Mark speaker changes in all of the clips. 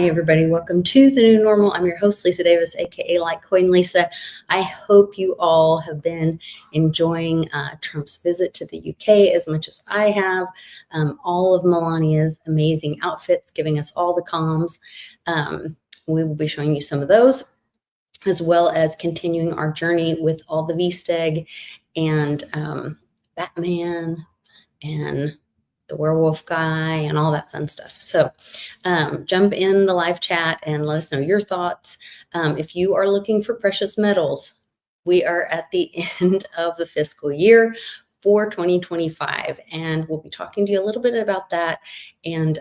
Speaker 1: Hi, everybody. Welcome to The New Normal. I'm your host, Lisa Davis, aka Litecoin Lisa. I hope you all have been enjoying Trump's visit to the UK as much as I have. All of Melania's amazing outfits, giving us all the comms. We will be showing you some of those, as well as continuing our journey with all the V-Steg and Batman and the werewolf guy and all that fun stuff. So jump in the live chat and let us know your thoughts. If you are looking for precious metals, we are at the end of the fiscal year for 2025, and we'll be talking to you a little bit about that and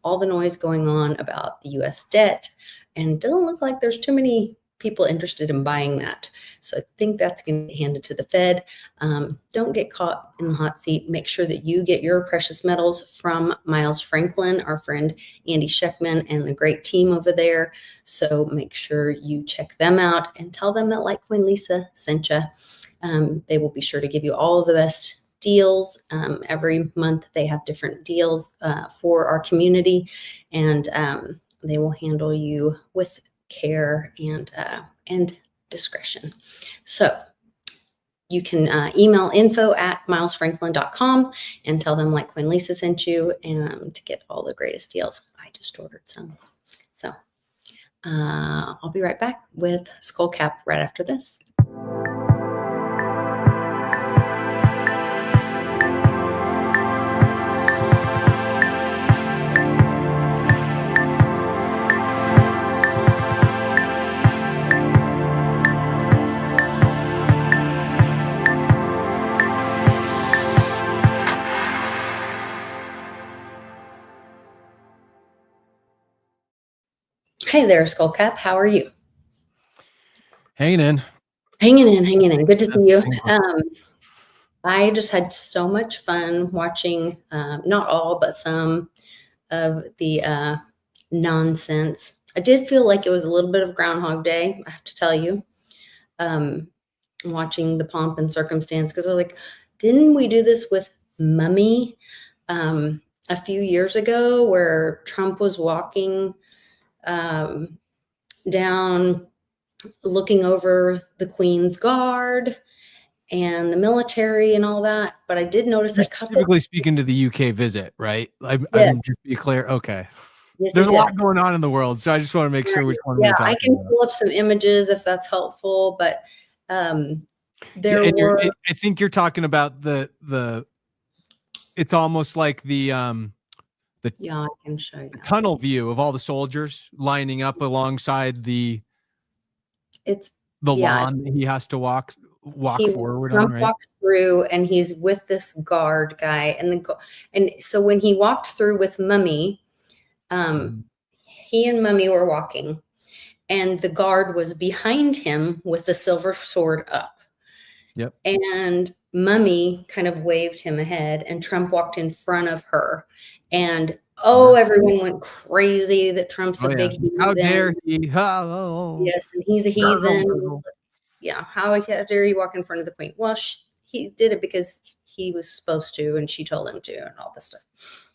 Speaker 1: all the noise going on about the US debt. And it doesn't look like there's too many people interested in buying that. So I think that's going to be handed to the Fed. Don't get caught in the hot seat. Make sure that you get your precious metals from Miles Franklin, our friend Andy Scheckman, and the great team over there. So make sure you check them out and tell them that Litecoin Lisa sent you. They will be sure to give you all of the best deals. Every month they have different deals for our community, and they will handle you with care and discretion. So you can email info@milesfranklin.com and tell them Litecoin Lisa sent you and to get all the greatest deals. I just ordered some. So I'll be right back with Skullcap right after this. Hey there, Skullcap. How are you?
Speaker 2: Hanging in.
Speaker 1: Hanging in. Good to see you. I just had so much fun watching, not all, but some of the nonsense. I did feel like it was a little bit of Groundhog Day, I have to tell you, watching the pomp and circumstance, because I was like, didn't we do this with Mummy a few years ago where Trump was walking down looking over the Queen's Guard and the military and all that? But I did notice
Speaker 2: You're specifically speaking to the UK visit, right? I'm just be clear. Okay.
Speaker 1: Yes,
Speaker 2: there's a lot going on in the world, so I just want to make sure which one we're talking about.
Speaker 1: I can pull up some images if that's helpful, but I
Speaker 2: think you're talking about the it's almost like the
Speaker 1: I can show you
Speaker 2: tunnel view of all the soldiers lining up alongside the lawn that he has to walk forward on, right?
Speaker 1: Walks through and he's with this guard guy, and so when he walked through with Mummy, he and Mummy were walking, and the guard was behind him with the silver sword up.
Speaker 2: Yep.
Speaker 1: And Mummy kind of waved him ahead, and Trump walked in front of her, and everyone went crazy that Trump's a big heathen.
Speaker 2: How dare he?
Speaker 1: Yes, and he's a heathen. Yeah, how dare he walk in front of the Queen? Well, he did it because he was supposed to, and she told him to, and all this stuff.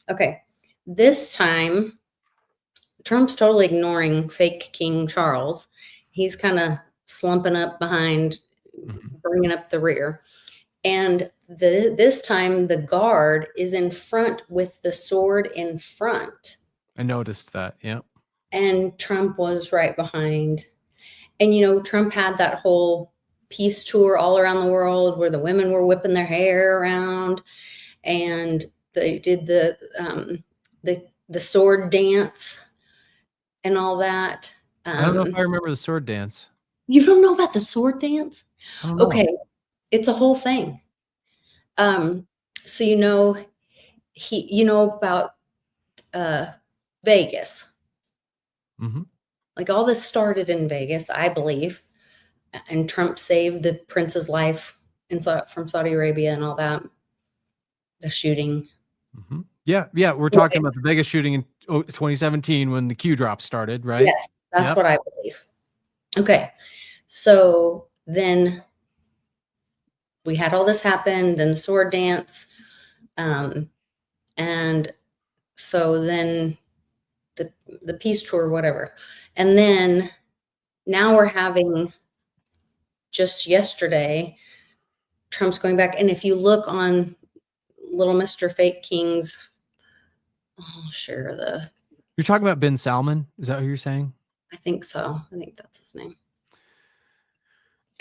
Speaker 1: Okay, this time, Trump's totally ignoring fake King Charles. He's kind of slumping up behind, bringing up the rear. And this time, the guard is in front with the sword in front.
Speaker 2: I noticed that, yeah.
Speaker 1: And Trump was right behind. And, Trump had that whole peace tour all around the world where the women were whipping their hair around, and they did the sword dance and all that.
Speaker 2: I don't know if I remember the sword dance.
Speaker 1: You don't know about the sword dance? Okay, it's a whole thing. So about Vegas. Like all this started in Vegas, I believe, and Trump saved the prince's life from Saudi Arabia and all that. The shooting.
Speaker 2: Yeah. We're talking about the Vegas shooting in 2017 when the Q drop started, right?
Speaker 1: Yes, that's what I believe. Okay, so then we had all this happen, then the sword dance, and so then the peace tour, whatever. And then now we're having, just yesterday, Trump's going back. And if you look on Little Mr. Fake King's, I'll share the.
Speaker 2: You're talking about Ben Salman? Is that what you're saying?
Speaker 1: I think so. I think that's his name.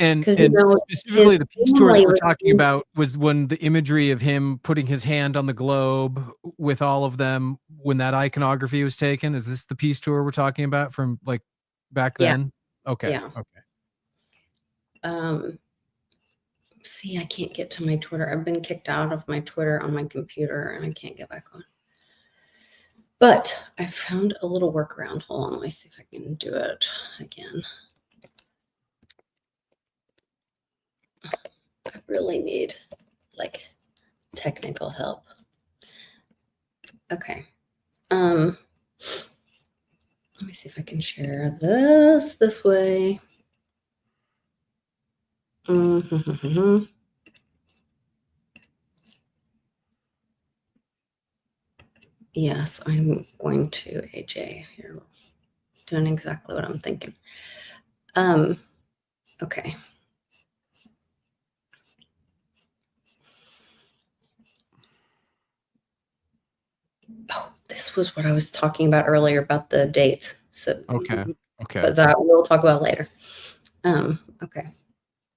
Speaker 2: And specifically the peace tour that we're talking about was when the imagery of him putting his hand on the globe with all of them, when that iconography was taken. Is this the peace tour we're talking about from like back then? Okay.
Speaker 1: Yeah.
Speaker 2: Okay.
Speaker 1: See, I can't get to my Twitter. I've been kicked out of my Twitter on my computer and I can't get back on. But I found a little workaround. Hold on, let me see if I can do it again. I really need like technical help. Okay. Let me see if I can share this way. Yes, I'm going to AJ here. Doing exactly what I'm thinking. Okay. Oh, this was what I was talking about earlier about the dates. So
Speaker 2: okay.
Speaker 1: But that we'll talk about later. Okay.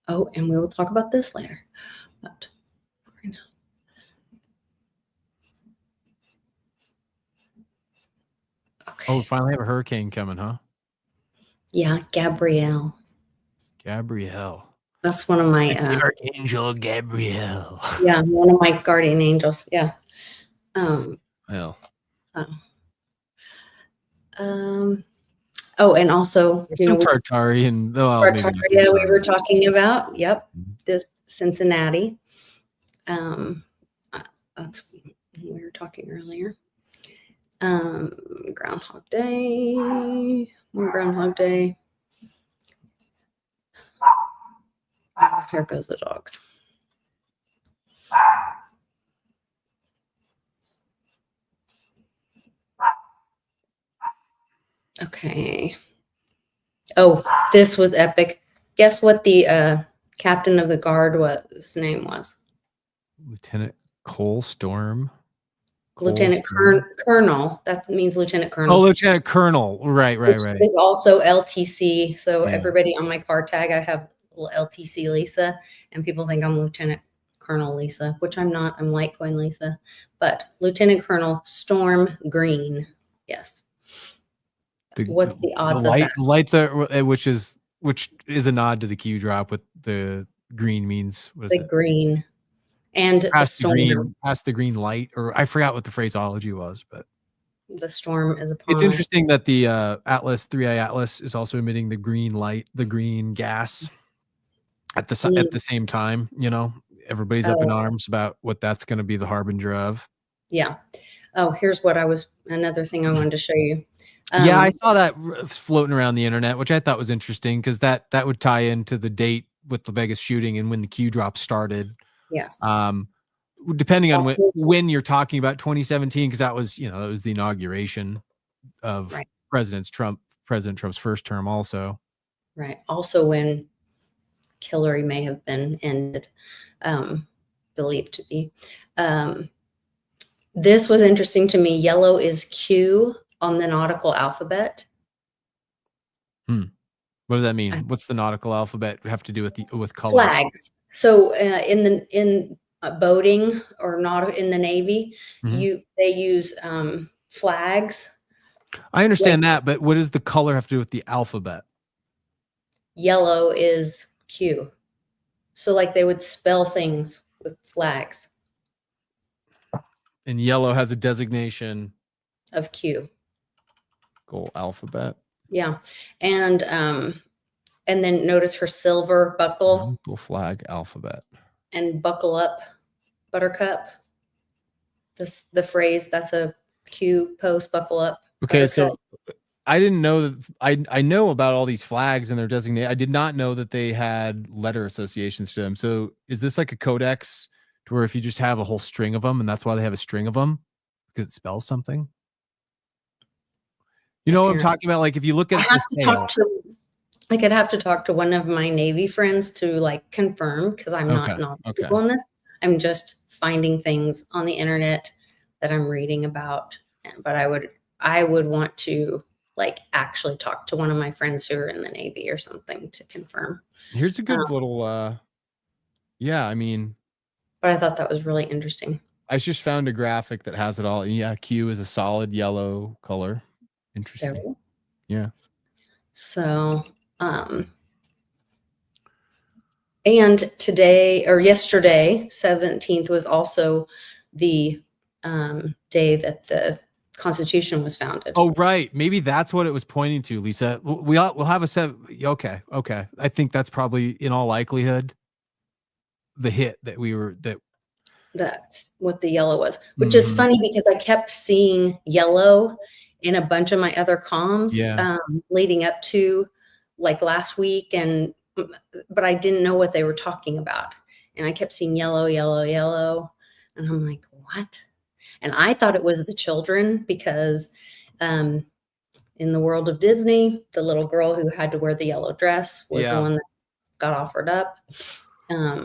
Speaker 1: Oh, and we will talk about this later. But right now. Okay.
Speaker 2: Oh, we finally have a hurricane coming, huh?
Speaker 1: Yeah, Gabrielle. That's one of my
Speaker 2: Archangel Gabrielle.
Speaker 1: Yeah, one of my guardian angels. Yeah.
Speaker 2: Well.
Speaker 1: Oh, and also,
Speaker 2: Tartari and
Speaker 1: Tartaria we were talking about. Yep. This Cincinnati. That's what we were talking earlier. Groundhog Day. More Groundhog Day. Oh, here goes the dogs. Okay. Oh, this was epic. Guess what the captain of the guard his name was?
Speaker 2: Lieutenant Cole Storm.
Speaker 1: Lieutenant Colonel. That means Lieutenant Colonel.
Speaker 2: Oh, Lieutenant Colonel. Right.
Speaker 1: Which is also LTC. So everybody on my card tag, I have LTC Lisa, and people think I'm Lieutenant Colonel Lisa, which I'm not. I'm Litecoin Lisa, but Lieutenant Colonel Storm Green. Yes. What's the odds of that?
Speaker 2: Which is a nod to the Q drop with the green means. What is
Speaker 1: the
Speaker 2: it?
Speaker 1: Green. And
Speaker 2: past the green light, or I forgot what the phraseology was, but
Speaker 1: the storm is upon
Speaker 2: It's interesting that the Atlas 3i Atlas is also emitting the green light, the green gas at the same time. Everybody's up in arms about what that's going to be the harbinger of.
Speaker 1: Yeah. Oh, here's another thing I wanted to show you.
Speaker 2: Yeah, I saw that floating around the internet, which I thought was interesting because that would tie into the date with the Vegas shooting and when the Q drop started.
Speaker 1: Yes.
Speaker 2: Depending on when you're talking about 2017, because that was the inauguration of President Trump's first term also.
Speaker 1: Right. Also when Hillary may have been ended, believed to be. This was interesting to me. Yellow is Q on the nautical alphabet.
Speaker 2: What does that mean? What's the nautical alphabet have to do with colors?
Speaker 1: Flags. So in boating or not in the Navy, they use flags.
Speaker 2: I understand that, but what does the color have to do with the alphabet?
Speaker 1: Yellow is Q. So like they would spell things with flags.
Speaker 2: And yellow has a designation
Speaker 1: of Q.
Speaker 2: Gold alphabet.
Speaker 1: Yeah. And then notice her silver buckle.
Speaker 2: Gold flag alphabet.
Speaker 1: And buckle up, buttercup. The phrase, that's a Q post, buckle up.
Speaker 2: Okay, buttercup. So I didn't know that. I know about all these flags and their designation. I did not know that they had letter associations to them. So is this like a codex to where if you just have a whole string of them and that's why they have a string of them because it spells something? You know what I'm talking about? Like if you look at the scale.
Speaker 1: I could have to talk to one of my Navy friends to like confirm, because I'm not knowledgeable on this. I'm just finding things on the internet that I'm reading about. But I would want to like actually talk to one of my friends who are in the Navy or something to confirm.
Speaker 2: Here's a good little yeah, I mean,
Speaker 1: but I thought that was really interesting.
Speaker 2: I just found a graphic that has it all. Yeah, Q is a solid yellow color. Interesting. Yeah.
Speaker 1: So, and today or yesterday, 17th, was also the day that the Constitution was founded.
Speaker 2: Oh, right. Maybe that's what it was pointing to, Lisa. We'll have a okay. I think that's probably in all likelihood the hit that
Speaker 1: that's what the yellow was, which is funny because I kept seeing yellow in a bunch of my other comms leading up to like last week, but I didn't know what they were talking about. And I kept seeing yellow, yellow, yellow. And I'm like, what? And I thought it was the children because in the world of Disney, the little girl who had to wear the yellow dress was the one that got offered up.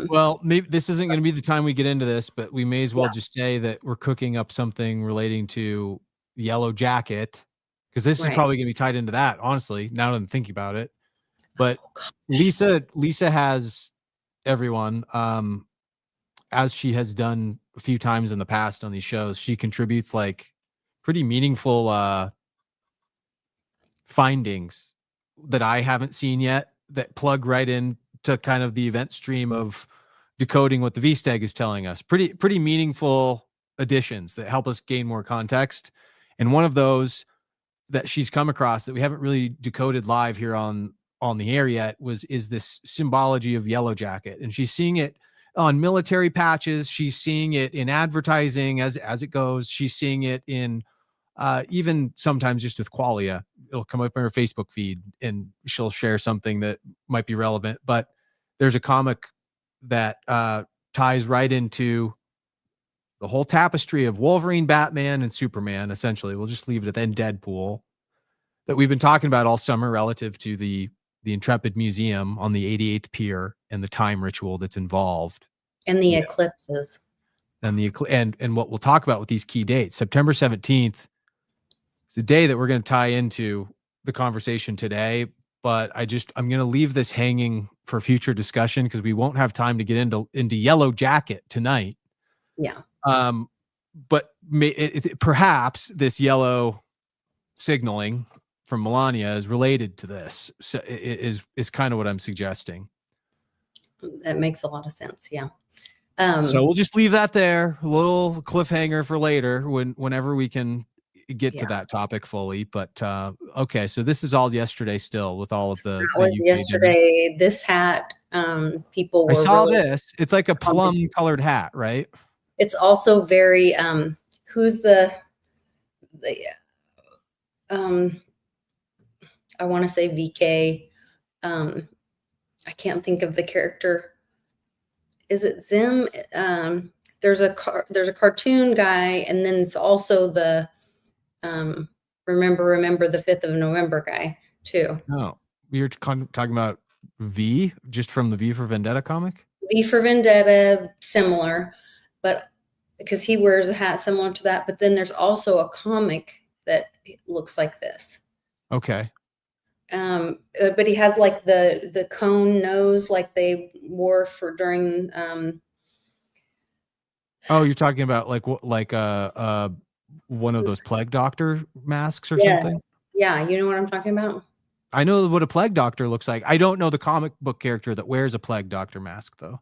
Speaker 2: Well, maybe this isn't going to be the time we get into this, but we may as well just say that we're cooking up something relating to Yellow Jacket, because this is probably going to be tied into that, honestly, now that I'm thinking about it. But Lisa has everyone, as she has done a few times in the past on these shows, she contributes like pretty meaningful findings that I haven't seen yet that plug right in to kind of the event stream of decoding what the VSTEG is telling us. Pretty meaningful additions that help us gain more context. And one of those that she's come across that we haven't really decoded live here on the air yet is this symbology of Yellow Jacket. And she's seeing it on military patches. She's seeing it in advertising as it goes. She's seeing it in even sometimes just with Qualia. It'll come up on her Facebook feed and she'll share something that might be relevant. But there's a comic that ties right into the whole tapestry of Wolverine, Batman, and Superman, essentially. We'll just leave it at then Deadpool, that we've been talking about all summer relative to the Intrepid Museum on the 88th Pier and the time ritual that's involved.
Speaker 1: And the eclipses.
Speaker 2: And what we'll talk about with these key dates. September 17th is a day that we're going to tie into the conversation today, but I'm going to leave this hanging for future discussion because we won't have time to get into Yellow Jacket tonight.
Speaker 1: Yeah.
Speaker 2: But perhaps this yellow signaling from Melania is related to this. So is kind of what I'm suggesting.
Speaker 1: That makes a lot of sense. Yeah.
Speaker 2: So we'll just leave that there, a little cliffhanger for later whenever we can get to that topic fully. But okay, so this is all yesterday still with all of the
Speaker 1: that was yesterday dinner. This hat, people were, I
Speaker 2: saw really this. It's like a plum colored hat, right?
Speaker 1: It's also very who's the I want to say VK. I can't think of the character. Is it Zim? There's a cartoon guy, and then it's also the remember the 5th of November guy too.
Speaker 2: Oh, you're talking about V, just from the V for Vendetta comic?
Speaker 1: V for Vendetta, similar, but because he wears a hat similar to that. But then there's also a comic that looks like this.
Speaker 2: Okay.
Speaker 1: But he has like the cone nose like they wore for during
Speaker 2: oh, you're talking about like one of those plague doctor masks or something?
Speaker 1: Yeah, you know what I'm talking about?
Speaker 2: I know what a plague doctor looks like. I don't know the comic book character that wears a plague doctor mask though.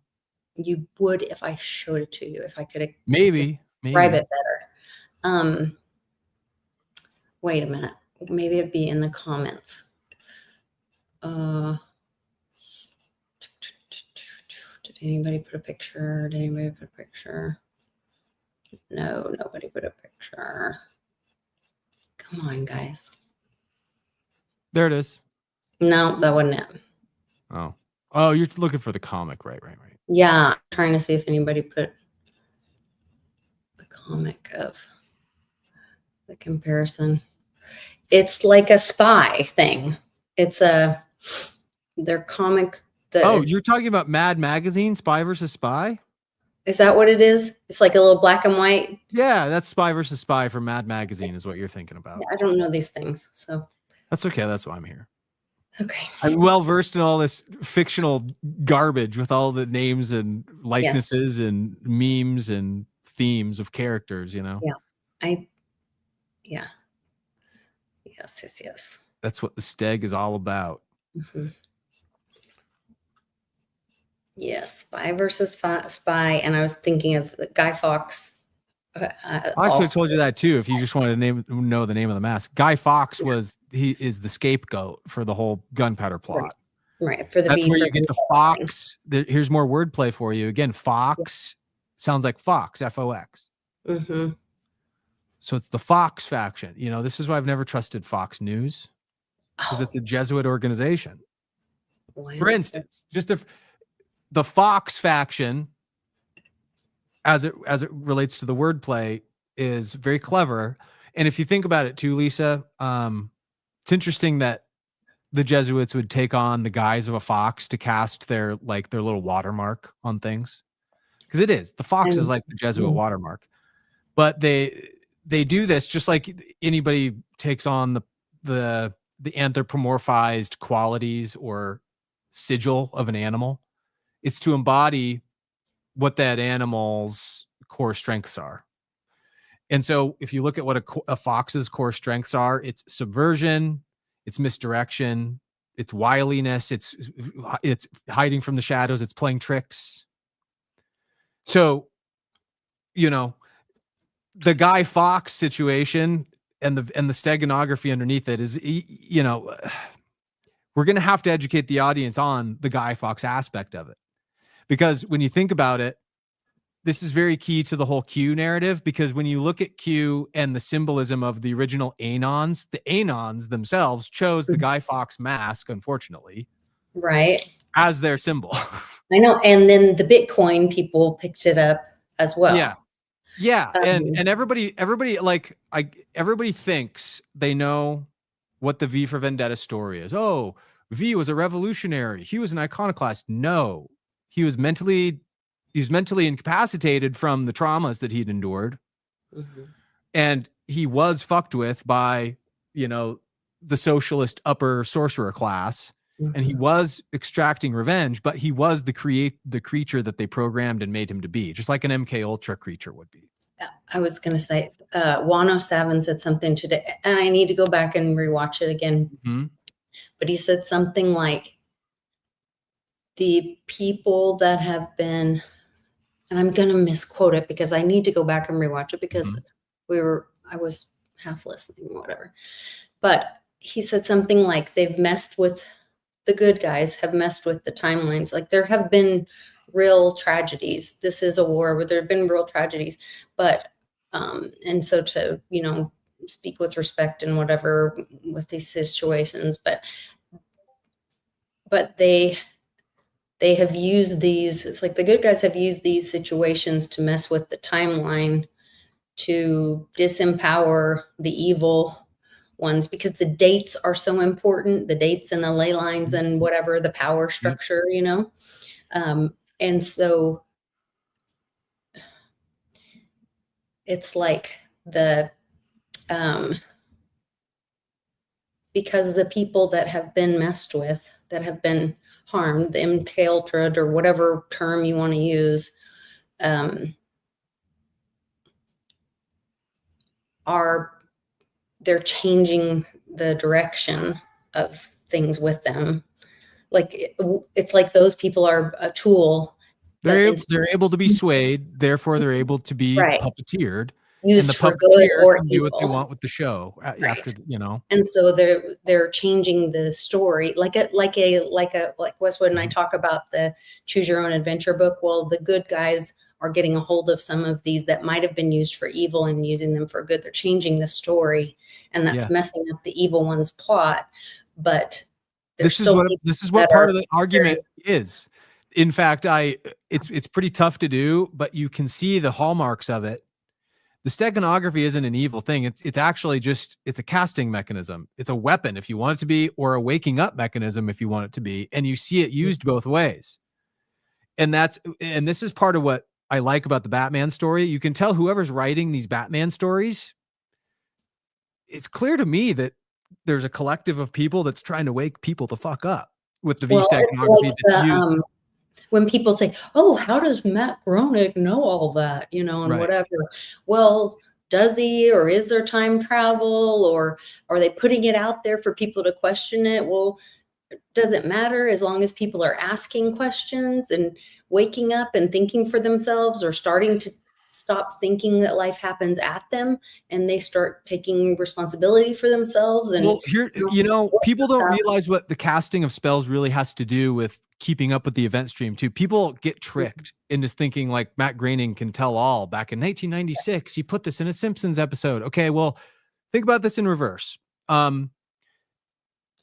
Speaker 1: You would if I showed it to you, if I could
Speaker 2: maybe
Speaker 1: describe it better. Wait a minute. Maybe it'd be in the comments. Did anybody put a picture? No, nobody put a picture. Come on, guys.
Speaker 2: There it is.
Speaker 1: No, that wasn't it.
Speaker 2: Oh, you're looking for the comic, right.
Speaker 1: Yeah, I'm trying to see if anybody put the comic of the comparison. It's like a spy thing. It's their comic.
Speaker 2: You're talking about Mad Magazine, Spy versus Spy?
Speaker 1: Is that what it is? It's like a little black and white.
Speaker 2: Yeah, that's Spy versus Spy from Mad Magazine is what you're thinking about.
Speaker 1: Yeah, I don't know these things, so.
Speaker 2: That's okay. That's why I'm here.
Speaker 1: Okay.
Speaker 2: I'm well versed in all this fictional garbage with all the names and likenesses and memes and themes of characters, you know?
Speaker 1: Yeah. Yes.
Speaker 2: That's what the Steg is all about.
Speaker 1: Mm-hmm. Yes, Spy versus Spy, and I was thinking of Guy Fawkes.
Speaker 2: I could have told you that too if you just wanted to know the name of the mask. Guy Fawkes he is the scapegoat for the whole gunpowder plot.
Speaker 1: Right. For the
Speaker 2: That's where you get the Fox. Here's more wordplay for you. Again, Fox sounds like Fox, F-O-X.
Speaker 1: Mm-hmm.
Speaker 2: So it's the Fox faction. You know, this is why I've never trusted Fox News, because it's a Jesuit organization. Wow. For instance, the Fox faction, as it relates to the wordplay, is very clever. And if you think about it too, Lisa, it's interesting that the Jesuits would take on the guise of a fox to cast their little watermark on things, because it is, the fox is like the Jesuit watermark. But they do this just like anybody takes on the anthropomorphized qualities or sigil of an animal. It's to embody what that animal's core strengths are. And so if you look at what a fox's core strengths are, it's subversion, it's misdirection, it's wiliness, it's hiding from the shadows, it's playing tricks. So, you know, the Guy Fawkes situation and the steganography underneath it is, you know, we're going to have to educate the audience on the Guy Fawkes aspect of it. Because when you think about it, this is very key to the whole Q narrative, because when you look at Q and the symbolism of the original Anons, the Anons themselves chose the Guy Fawkes mask, unfortunately,
Speaker 1: right,
Speaker 2: as their symbol.
Speaker 1: I know. And then the Bitcoin people picked it up as well.
Speaker 2: Yeah. And everybody thinks they know what the V for Vendetta story is. Oh, V was a revolutionary. He was an iconoclast. No, he was mentally incapacitated from the traumas that he'd endured. Mm-hmm. And he was fucked with by, you know, the socialist upper sorcerer class. Mm-hmm. And he was extracting revenge, but he was the creature that they programmed and made him to be, just like an MK Ultra creature would be.
Speaker 1: I was going to say, Wano SaVant said something today, and I need to go back and rewatch it again. Mm-hmm. But he said something like, the people that have been, and I'm going to misquote it because I need to go back and rewatch it, because I was half listening, whatever. But he said something like, they've messed with, the good guys have messed with the timelines. Like, there have been real tragedies. This is a war where there have been real tragedies, but, and so to, you know, speak with respect and whatever with these situations, but they have used these, it's like the good guys have used these situations to mess with the timeline, to disempower the evil ones, because the dates are so important, the dates and the ley lines and whatever, the power structure, you know? And so it's like because the people that have been messed with, that have been harmed, the MKUltra or whatever term you want to use, they're changing the direction of things with them. Like, it's like those people are a tool.
Speaker 2: They're able to be swayed, therefore they're able to be puppeteered.
Speaker 1: Used and the for good or
Speaker 2: can do what they want with the show after, you know.
Speaker 1: And so they're changing the story, like Westwood and I talk about the Choose Your Own Adventure book. Well, the good guys are getting a hold of some of these that might have been used for evil and using them for good. They're changing the story, and that's messing up the evil one's plot. But
Speaker 2: this is what part of the argument is. In fact, it's pretty tough to do, but you can see the hallmarks of it. The steganography isn't an evil thing. It's actually just, it's a casting mechanism. It's a weapon if you want it to be, or a waking up mechanism if you want it to be. And you see it used both ways. And this is part of what I like about the Batman story. You can tell whoever's writing these Batman stories, it's clear to me that there's a collective of people that's trying to wake people the fuck up with the steganography that's used.
Speaker 1: When people say, oh, how does Matt Groening know all that, you know, and
Speaker 2: Right.
Speaker 1: whatever. Well, does he, or is there time travel, or are they putting it out there for people to question it? Well, does it matter as long as people are asking questions and waking up and thinking for themselves, or starting to stop thinking that life happens at them, and they start taking responsibility for themselves? And
Speaker 2: well, here, you know, people don't realize what the casting of spells really has to do with keeping up with the event stream too. People get tricked into thinking like Matt Groening can tell all. Back in 1996, he put this in a Simpsons episode. Okay, well, think about this in reverse.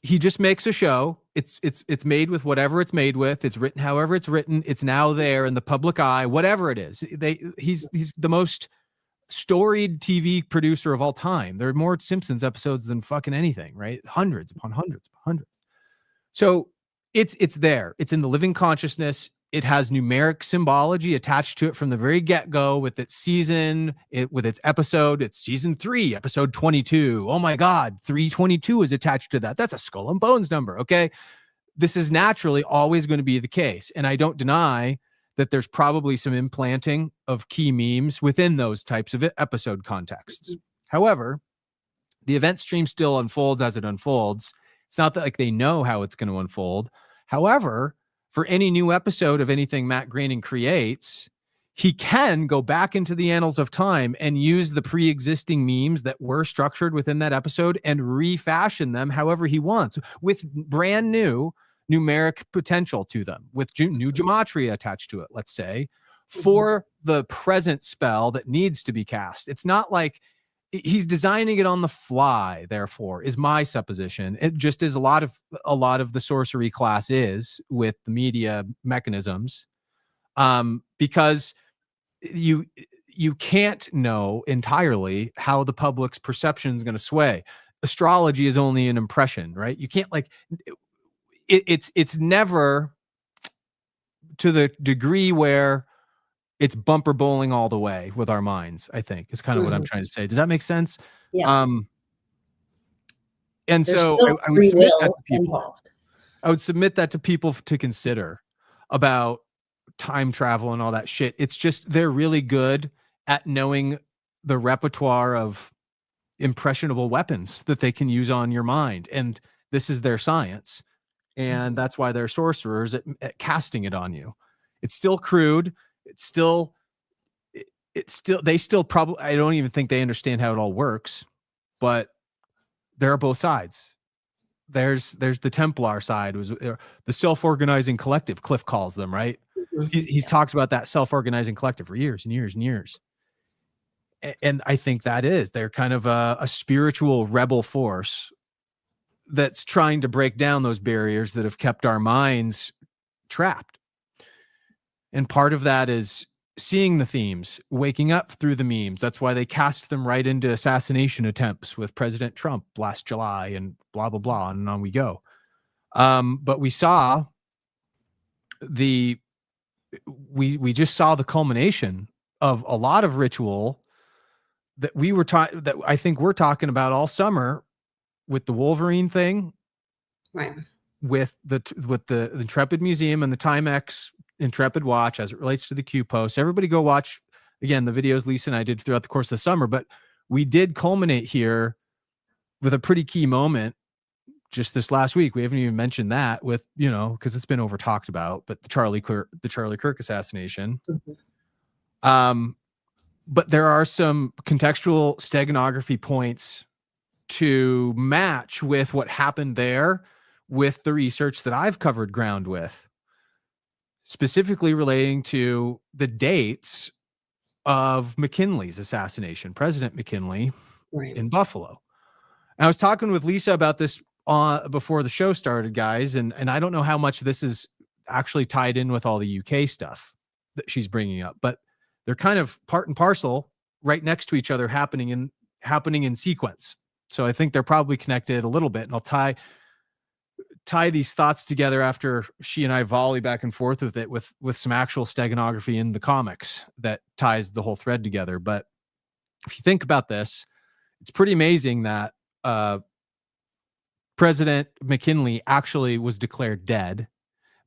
Speaker 2: He just makes a show. It's made with whatever it's made with. It's written however it's written. It's now there in the public eye, whatever it is. He's the most storied TV producer of all time. There are more Simpsons episodes than fucking anything, right? Hundreds upon hundreds upon hundreds. So it's there. It's in the living consciousness. It has numeric symbology attached to it from the very get-go with its season, with its episode. It's season 3, episode 22. Oh my God, 322 is attached to that. That's a Skull and Bones number, okay? This is naturally always going to be the case. And I don't deny that there's probably some implanting of key memes within those types of episode contexts. However, the event stream still unfolds as it unfolds. It's not that like they know how it's going to unfold. However, for any new episode of anything Matt Groening creates, he can go back into the annals of time and use the pre-existing memes that were structured within that episode and refashion them however he wants, with brand new numeric potential to them, with new gematria attached to it, let's say, for the present spell that needs to be cast. It's not like he's designing it on the fly, therefore, is my supposition. It just is a lot of the sorcery class is with the media mechanisms, because you can't know entirely how the public's perception is going to sway. Astrology is only an impression, right? You can't like it's never to the degree where it's bumper bowling all the way with our minds, I think, is kind of what I'm trying to say. Does that make sense?
Speaker 1: Yeah.
Speaker 2: And so I would submit that to people. Involved. I would submit that to people to consider about time travel and all that shit. It's just they're really good at knowing the repertoire of impressionable weapons that they can use on your mind. And this is their science. And that's why they're sorcerers at casting it on you. It's still crude. It's still, they still probably, I don't even think they understand how it all works, but there are both sides. There's the Templar side, was the self-organizing collective, Cliff calls them, right? He's talked about that self-organizing collective for years and years and years. And I think they're kind of a spiritual rebel force that's trying to break down those barriers that have kept our minds trapped. And part of that is seeing the themes, waking up through the memes. That's why they cast them right into assassination attempts with President Trump last July and blah, blah, blah, and on we go. But we saw we just saw the culmination of a lot of ritual that that I think we're talking about all summer with the Wolverine thing,
Speaker 1: right?
Speaker 2: With the Intrepid Museum and the Timex Intrepid watch as it relates to the Q post. Everybody go watch again the videos Lisa and I did throughout the course of the summer, but we did culminate here with a pretty key moment just this last week. We haven't even mentioned that with, because it's been over talked about, but the Charlie Kirk assassination. But there are some contextual steganography points to match with what happened there with the research that I've covered ground with, specifically relating to the dates of McKinley's assassination, President McKinley, right, in Buffalo. And I was talking with Lisa about this before the show started, guys, and I don't know how much this is actually tied in with all the UK stuff that she's bringing up, but they're kind of part and parcel right next to each other happening in sequence. So I think they're probably connected a little bit, and I'll tie these thoughts together after she and I volley back and forth with it with some actual steganography in the comics that ties the whole thread together. But if you think about this, it's pretty amazing that President McKinley actually was declared dead.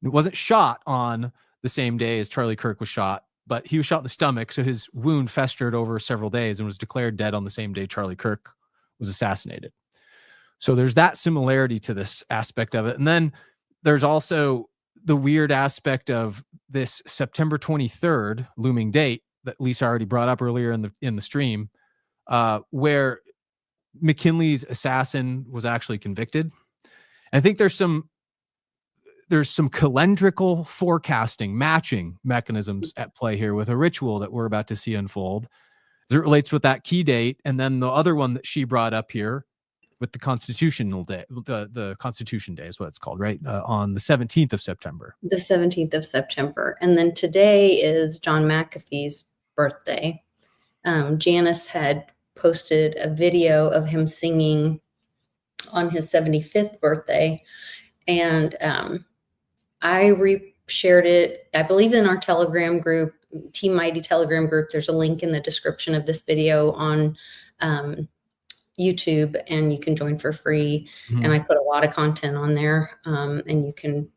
Speaker 2: It wasn't shot on the same day as Charlie Kirk was shot, but he was shot in the stomach, so his wound festered over several days and was declared dead on the same day Charlie Kirk was assassinated. So there's that similarity to this aspect of it. And then there's also the weird aspect of this September 23rd looming date that Lisa already brought up earlier in the stream, where McKinley's assassin was actually convicted. I think there's some calendrical forecasting, matching mechanisms at play here with a ritual that we're about to see unfold as it relates with that key date. And then the other one that she brought up here with the Constitutional Day, the Constitution Day is what it's called, right? On the 17th of September.
Speaker 1: The 17th of September. And then today is John McAfee's birthday. Janice had posted a video of him singing on his 75th birthday. And I shared it, I believe, in our Telegram group, Team Mighty Telegram group. There's a link in the description of this video on YouTube, and you can join for free. Mm-hmm. And I put a lot of content on there, and you can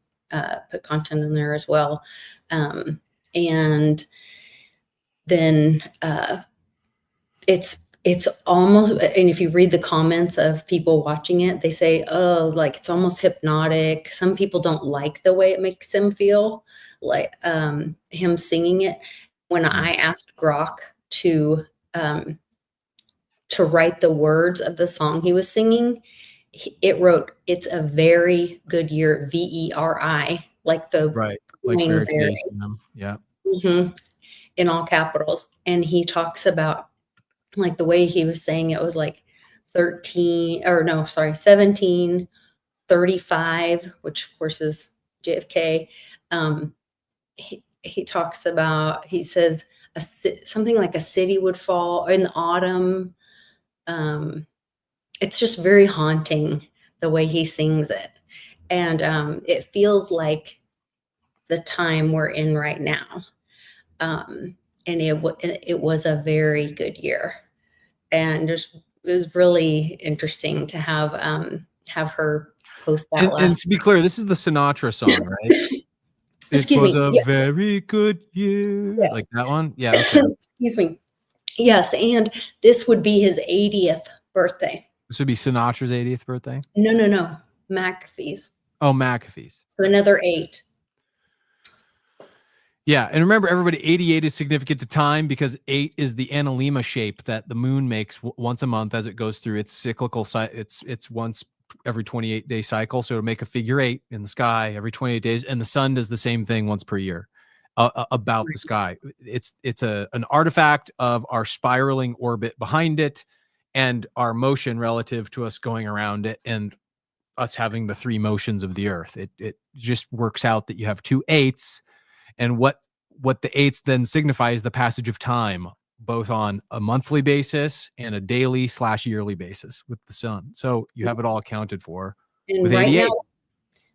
Speaker 1: put content in there as well. And then it's almost, and if you read the comments of people watching it, they say, oh, like it's almost hypnotic. Some people don't like the way it makes them feel, like him singing it. When I asked Grok to write the words of the song he was singing, it wrote, "It's a very good year," VERI, like the
Speaker 2: right, like very, yeah,
Speaker 1: mm-hmm, in all capitals. And he talks about, like, the way he was saying it was like 1735, which of course is JFK. He talks about, he says something like a city would fall in the autumn. It's just very haunting the way he sings it. And it feels like the time we're in right now. And it was a very good year. And it was really interesting to have her post that.
Speaker 2: And to be clear, this is the Sinatra song, right?
Speaker 1: Excuse me.
Speaker 2: It was a very good year. Yeah. Like that one? Yeah. Okay.
Speaker 1: Excuse me. Yes. And this would be his 80th birthday.
Speaker 2: This would be Sinatra's 80th birthday?
Speaker 1: No. McAfee's.
Speaker 2: Oh, McAfee's.
Speaker 1: So another 8.
Speaker 2: Yeah. And remember, everybody, 88 is significant to time because 8 is the analemma shape that the moon makes once a month as it goes through its cyclical it's once every 28-day cycle. So it'll make a figure 8 in the sky every 28 days. And the sun does the same thing once per year about the sky. It's an artifact of our spiraling orbit behind it and our motion relative to us going around it and us having the 3 motions of the earth. It just works out that you have 2 8s. And what the 8s then signify is the passage of time, both on a monthly basis and a daily/yearly basis with the sun. So you have it all accounted for with right 88.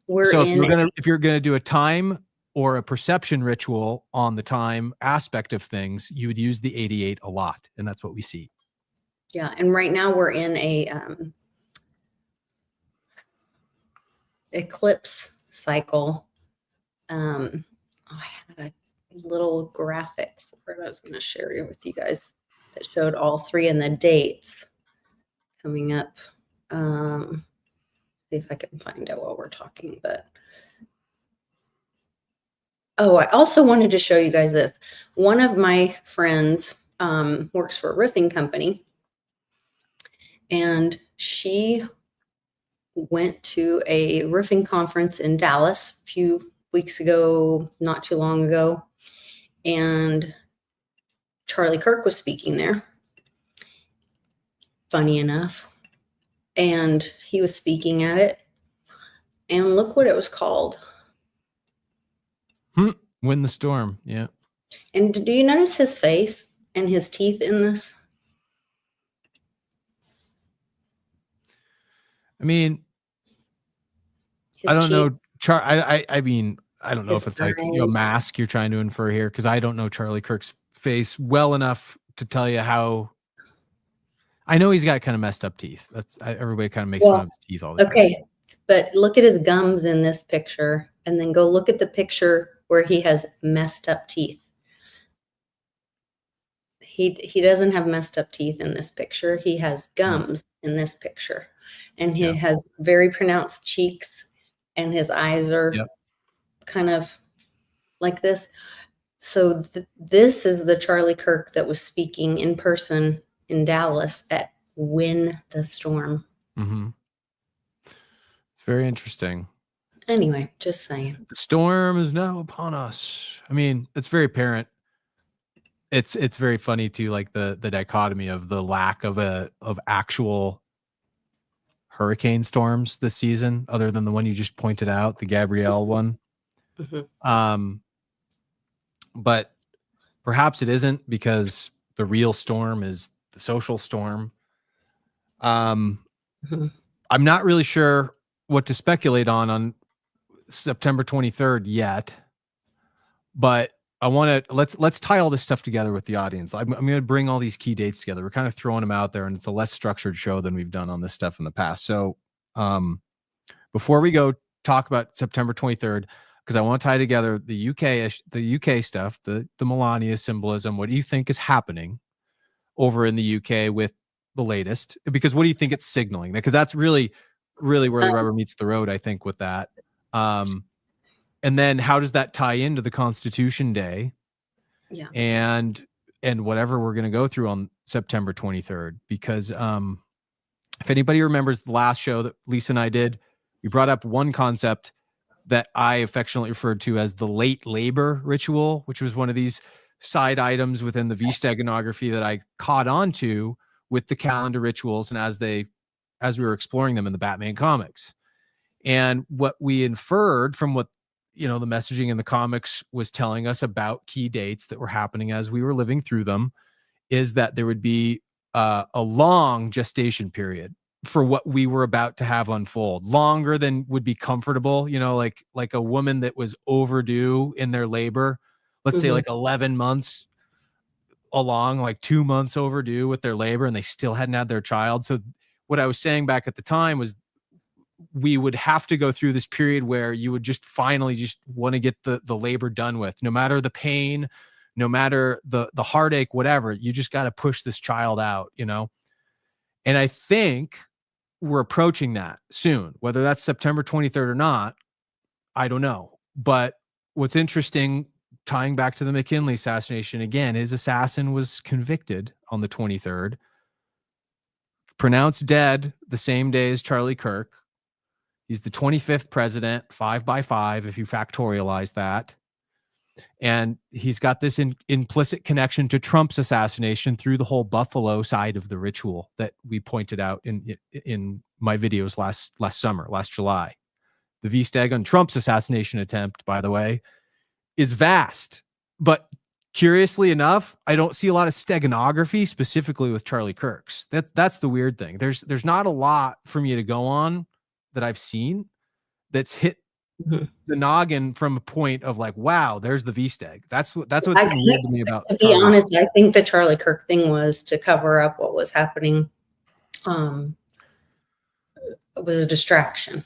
Speaker 2: Now if you're gonna do a time or a perception ritual on the time aspect of things, you would use the 88 a lot, and that's what we see.
Speaker 1: Yeah, and right now we're in a eclipse cycle. I had a little graphic for it I was going to share with you guys that showed all 3 and the dates coming up. See if I can find out while we're talking. But I also wanted to show you guys this. One of my friends works for a roofing company, and she went to a roofing conference in Dallas a few weeks ago, not too long ago, and Charlie Kirk was speaking there, funny enough, and he was speaking at it, and look what it was called.
Speaker 2: Win the Storm. Yeah.
Speaker 1: And do you notice his face? and his teeth in this?
Speaker 2: I mean, I don't know. I mean, I don't know if it's like a mask you're trying to infer here, because I don't know Charlie Kirk's face well enough to tell you how. I know he's got kind of messed up teeth. Everybody kind of makes fun of his teeth all the time.
Speaker 1: Okay, but look at his gums in this picture, and then go look at the picture where he has messed up teeth. He doesn't have messed up teeth in this picture. He has gums in this picture, and he has very pronounced cheeks, and his eyes are kind of like this. So this is the Charlie Kirk that was speaking in person in Dallas at Win the Storm.
Speaker 2: Mm-hmm. It's very interesting.
Speaker 1: Anyway, just saying.
Speaker 2: The storm is now upon us. I mean, it's very apparent. It's very funny too, like the dichotomy of the lack of actual hurricane storms this season, other than the one you just pointed out, the Gabrielle one. Mm-hmm. But perhaps it isn't, because the real storm is the social storm. Mm-hmm. I'm not really sure what to speculate on September 23rd yet, but I want to let's tie all this stuff together with the audience. I'm going to bring all these key dates together. We're kind of throwing them out there, and it's a less structured show than we've done on this stuff in the past. So before we go talk about September 23rd, because I want to tie together the UK stuff, the Melania symbolism. What do you think is happening over in the UK with the latest? Because what do you think it's signaling? Because that's really where the rubber meets the road, I think, with that. And then how does that tie into the Constitution Day?
Speaker 1: Yeah.
Speaker 2: And whatever we're going to go through on September 23rd, because if anybody remembers the last show that Lisa and I did, we brought up one concept that I affectionately referred to as the late labor ritual, which was one of these side items within the Steganography that I caught on to with the calendar rituals, and as we were exploring them in the Batman comics. And what we inferred from what the messaging in the comics was telling us about key dates that were happening as we were living through them is that there would be a long gestation period for what we were about to have unfold, longer than would be comfortable, like a woman that was overdue in their labor, let's say like 11 months along, like 2 months overdue with their labor, and they still hadn't had their child. So what I was saying back at the time was we would have to go through this period where you would just finally just want to get the labor done with, no matter the pain, no matter the heartache, whatever. You just got to push this child out, And I think we're approaching that soon, whether that's September 23rd or not, I don't know. But what's interesting, tying back to the McKinley assassination again, his assassin was convicted on the 23rd, pronounced dead the same day as Charlie Kirk. He's the 25th president, 5 by 5, if you factorialize that. And he's got this implicit connection to Trump's assassination through the whole Buffalo side of the ritual that we pointed out in my videos last July. The V-Steg on Trump's assassination attempt, by the way, is vast. But curiously enough, I don't see a lot of steganography specifically with Charlie Kirk's. That's the weird thing. There's not a lot for me to go on that I've seen that's hit the noggin from a point of like, wow, there's the V-Steg. That's what's been weird to me about.
Speaker 1: To be honest, I think the Charlie Kirk thing was to cover up what was happening. It was a distraction.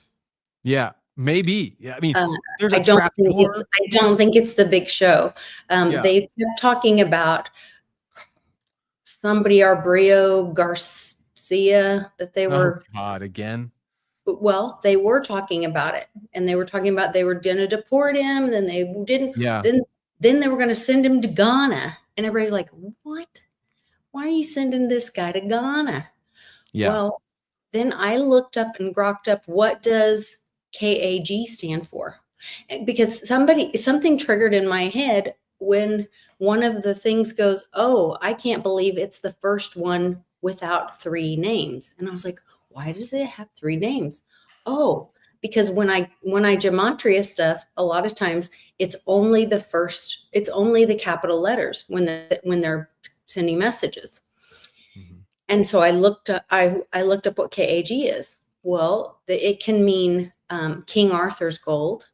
Speaker 2: Yeah, maybe. Yeah, I mean, there's
Speaker 1: I don't think it's the big show. They kept talking about somebody, Arbrio Garcia, that they were.
Speaker 2: Oh God, again.
Speaker 1: Well, they were talking about it, and they were talking about they were going to deport him. Then they didn't.
Speaker 2: Yeah.
Speaker 1: Then they were going to send him to Ghana, and everybody's like, "What? Why are you sending this guy to Ghana?"
Speaker 2: Yeah.
Speaker 1: Well, then I looked up and grokked up, what does KAG stand for? Because something triggered in my head when one of the things goes, "Oh, I can't believe it's the first one without 3 names," and I was like, why does it have 3 names? Oh, because when I gematria stuff, a lot of times it's only the capital letters when they're sending messages. And so I looked up what KAG is. Well, it can mean King Arthur's gold.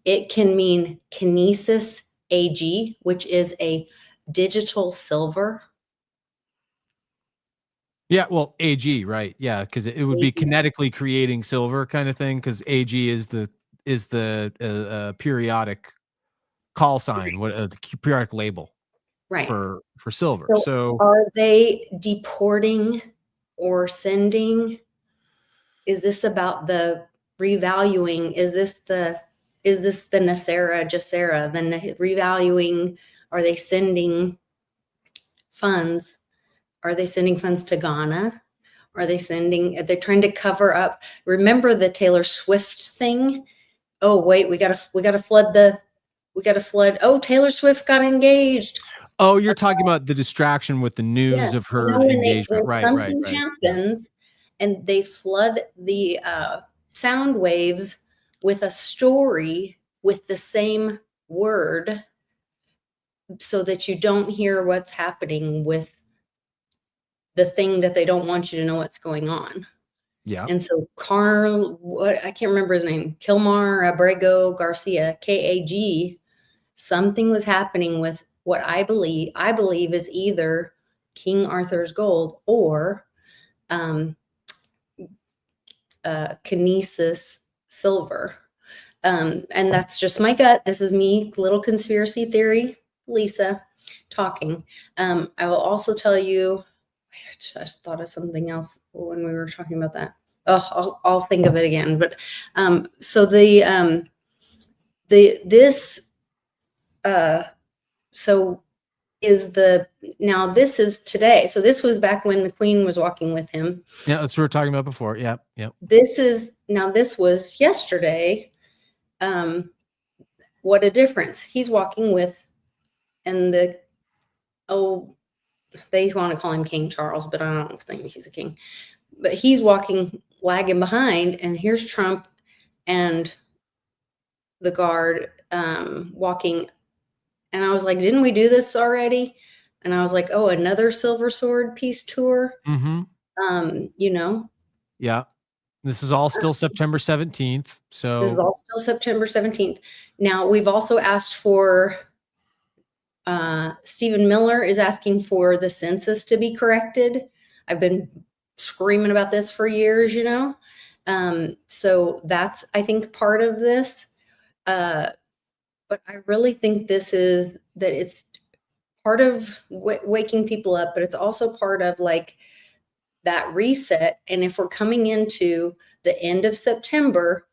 Speaker 1: It can mean Kinesis AG, which is a digital silver.
Speaker 2: Yeah, well, AG, right? Yeah, because it would be kinetically creating silver kind of thing. Because AG is the periodic call sign, what the periodic label,
Speaker 1: right,
Speaker 2: for silver. So
Speaker 1: are they deporting or sending? Is this about the revaluing? Is this the Nasera Jacera? Then revaluing? Are they sending funds? Are they sending funds to Ghana? Are they trying to cover up? Remember the Taylor Swift thing? Oh, wait, we gotta flood. Oh, Taylor Swift got engaged.
Speaker 2: Oh, you're talking about the distraction with the news of her engagement.
Speaker 1: When something happens and they flood the sound waves with a story with the same word so that you don't hear what's happening with the thing that they don't want you to know what's going on.
Speaker 2: Yeah.
Speaker 1: And so I can't remember his name, Kilmar Abrego Garcia, KAG, something was happening with what I believe is either King Arthur's gold or Kinesis silver. And that's just my gut. This is me, little conspiracy theory, Lisa, talking. I will also tell you, I just thought of something else when we were talking about that. Oh, I'll think of it again. But so now this is today. So this was back when the Queen was walking with him.
Speaker 2: Yeah, that's what we were talking about before. Yeah.
Speaker 1: This was yesterday. What a difference. He's walking with, and they want to call him King Charles, but I don't think he's a king. But he's lagging behind, and here's Trump and the guard walking. And I was like, didn't we do this already? And I was like, oh, another Silver Sword Peace Tour.
Speaker 2: Yeah. This is all still September 17th. So
Speaker 1: this is all still September 17th. Now we've also asked for Stephen Miller is asking for the census to be corrected. I've been screaming about this for years, so that's, I think, part of this. But I really think it's part of waking people up, but it's also part of like that reset. And if we're coming into the end of September,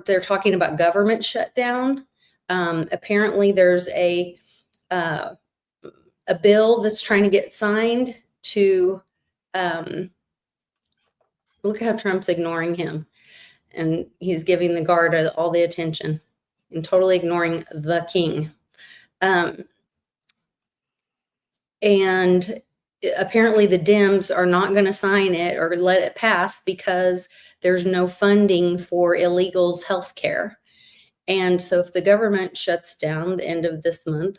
Speaker 1: they're talking about government shutdown. Apparently there's a bill that's trying to get signed to look how Trump's ignoring him, and he's giving the guard all the attention and totally ignoring the king. And apparently the Dems are not going to sign it or let it pass because there's no funding for illegals' health care. And so if the government shuts down the end of this month,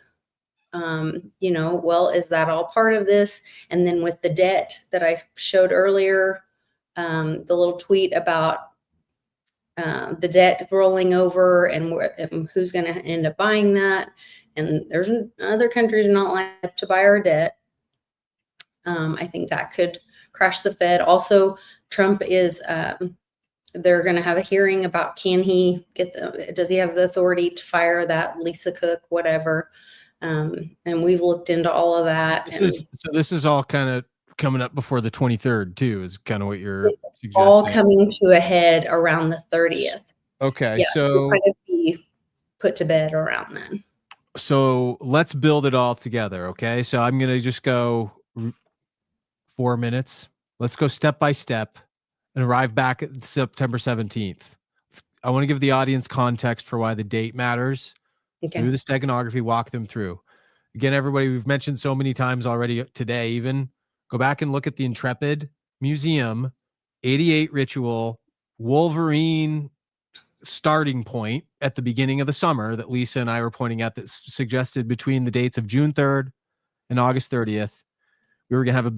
Speaker 1: well, is that all part of this? And then with the debt that I showed earlier, the little tweet about the debt rolling over and who's going to end up buying that. And there's other countries not lined up to buy our debt. I think that could crash the Fed. Also, Trump is, they're going to have a hearing about does he have the authority to fire that Lisa Cook, whatever. And we've looked into all of that.
Speaker 2: This is all kind of coming up before the 23rd too, is kind of what you're suggesting.
Speaker 1: All coming to a head around the 30th.
Speaker 2: Okay. Yeah, so
Speaker 1: kind of be put to bed around then.
Speaker 2: So let's build it all together. Okay. So I'm going to just go 4 minutes. Let's go step by step and arrive back at September 17th. I want to give the audience context for why the date matters. Okay. Do the steganography, walk them through. Again, everybody, we've mentioned so many times already today, even go back and look at the Intrepid Museum 88 ritual Wolverine starting point at the beginning of the summer that Lisa and I were pointing at that suggested between the dates of June 3rd and August 30th, we were going to have a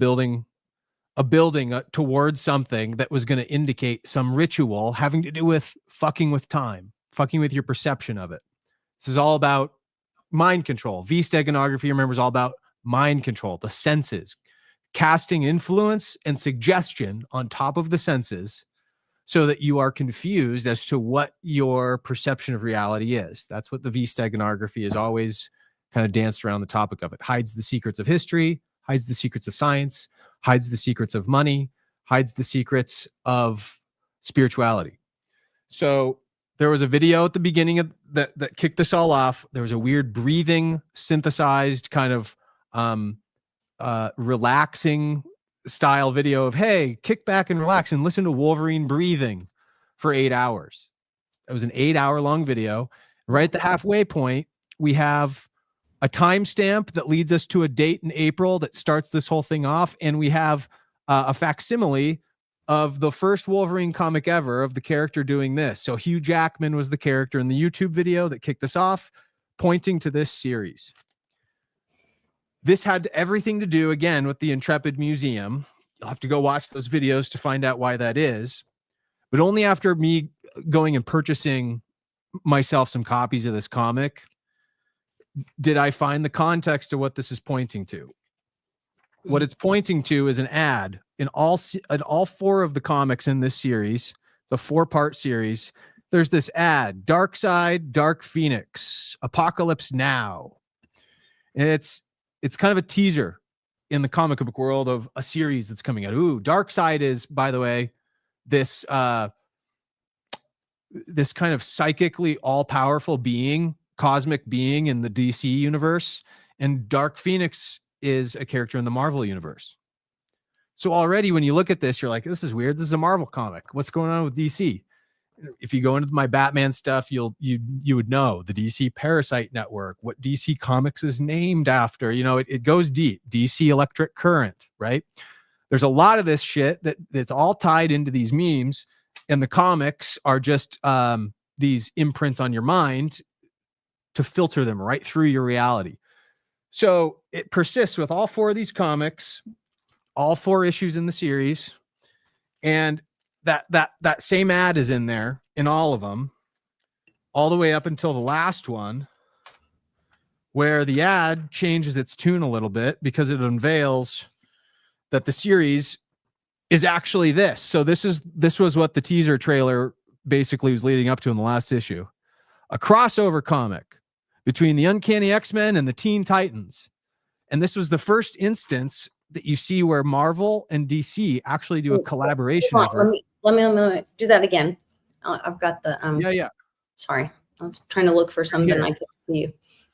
Speaker 2: building towards something that was going to indicate some ritual having to do with fucking with time, fucking with your perception of it. This is all about mind control. Steganography, remember, is all about mind control, the senses, casting influence and suggestion on top of the senses so that you are confused as to what your perception of reality is. That's what the Steganography is always kind of danced around the topic of. It hides the secrets of history, hides the secrets of science, hides the secrets of money, hides the secrets of spirituality. So there was a video at the beginning of that kicked this all off. There was a weird breathing, synthesized kind of relaxing style video of, hey, kick back and relax and listen to Wolverine breathing for 8 hours. It was an 8-hour long video. Right at the halfway point, we have a timestamp that leads us to a date in April that starts this whole thing off. And we have a facsimile of the first Wolverine comic ever of the character doing this. So Hugh Jackman was the character in the YouTube video that kicked us off, pointing to this series. This had everything to do, again, with the Intrepid Museum. You'll have to go watch those videos to find out why that is. But only after me going and purchasing myself some copies of this comic did I find the context of what this is pointing to. What it's pointing to is an ad in all 4 of the comics in this series. It's a 4-part series. There's this ad, Darkseid, Dark Phoenix, Apocalypse Now. And it's kind of a teaser in the comic book world of a series that's coming out. Ooh, Darkseid is, by the way, this this kind of psychically all-powerful being, cosmic being in the DC universe, and Dark Phoenix is a character in the Marvel universe. So already when you look at this, you're like, this is weird. This is a Marvel comic. What's going on with DC? If you go into my Batman stuff, you would know the DC Parasite Network, what DC Comics is named after. You know, it goes deep. DC Electric Current, right? There's a lot of this shit that's all tied into these memes, and the comics are just these imprints on your mind to filter them right through your reality. So it persists with all 4 of these comics, all 4 issues in the series, and that same ad is in there in all of them, all the way up until the last one, where the ad changes its tune a little bit because it unveils that the series is actually this. So this was what the teaser trailer basically was leading up to in the last issue. A crossover comic between the Uncanny X-Men and the Teen Titans. And this was the first instance that you see where Marvel and DC actually do a collaboration effort.
Speaker 1: Let me do that again. I've got the
Speaker 2: yeah.
Speaker 1: Sorry, I was trying to look for something. I couldn't see you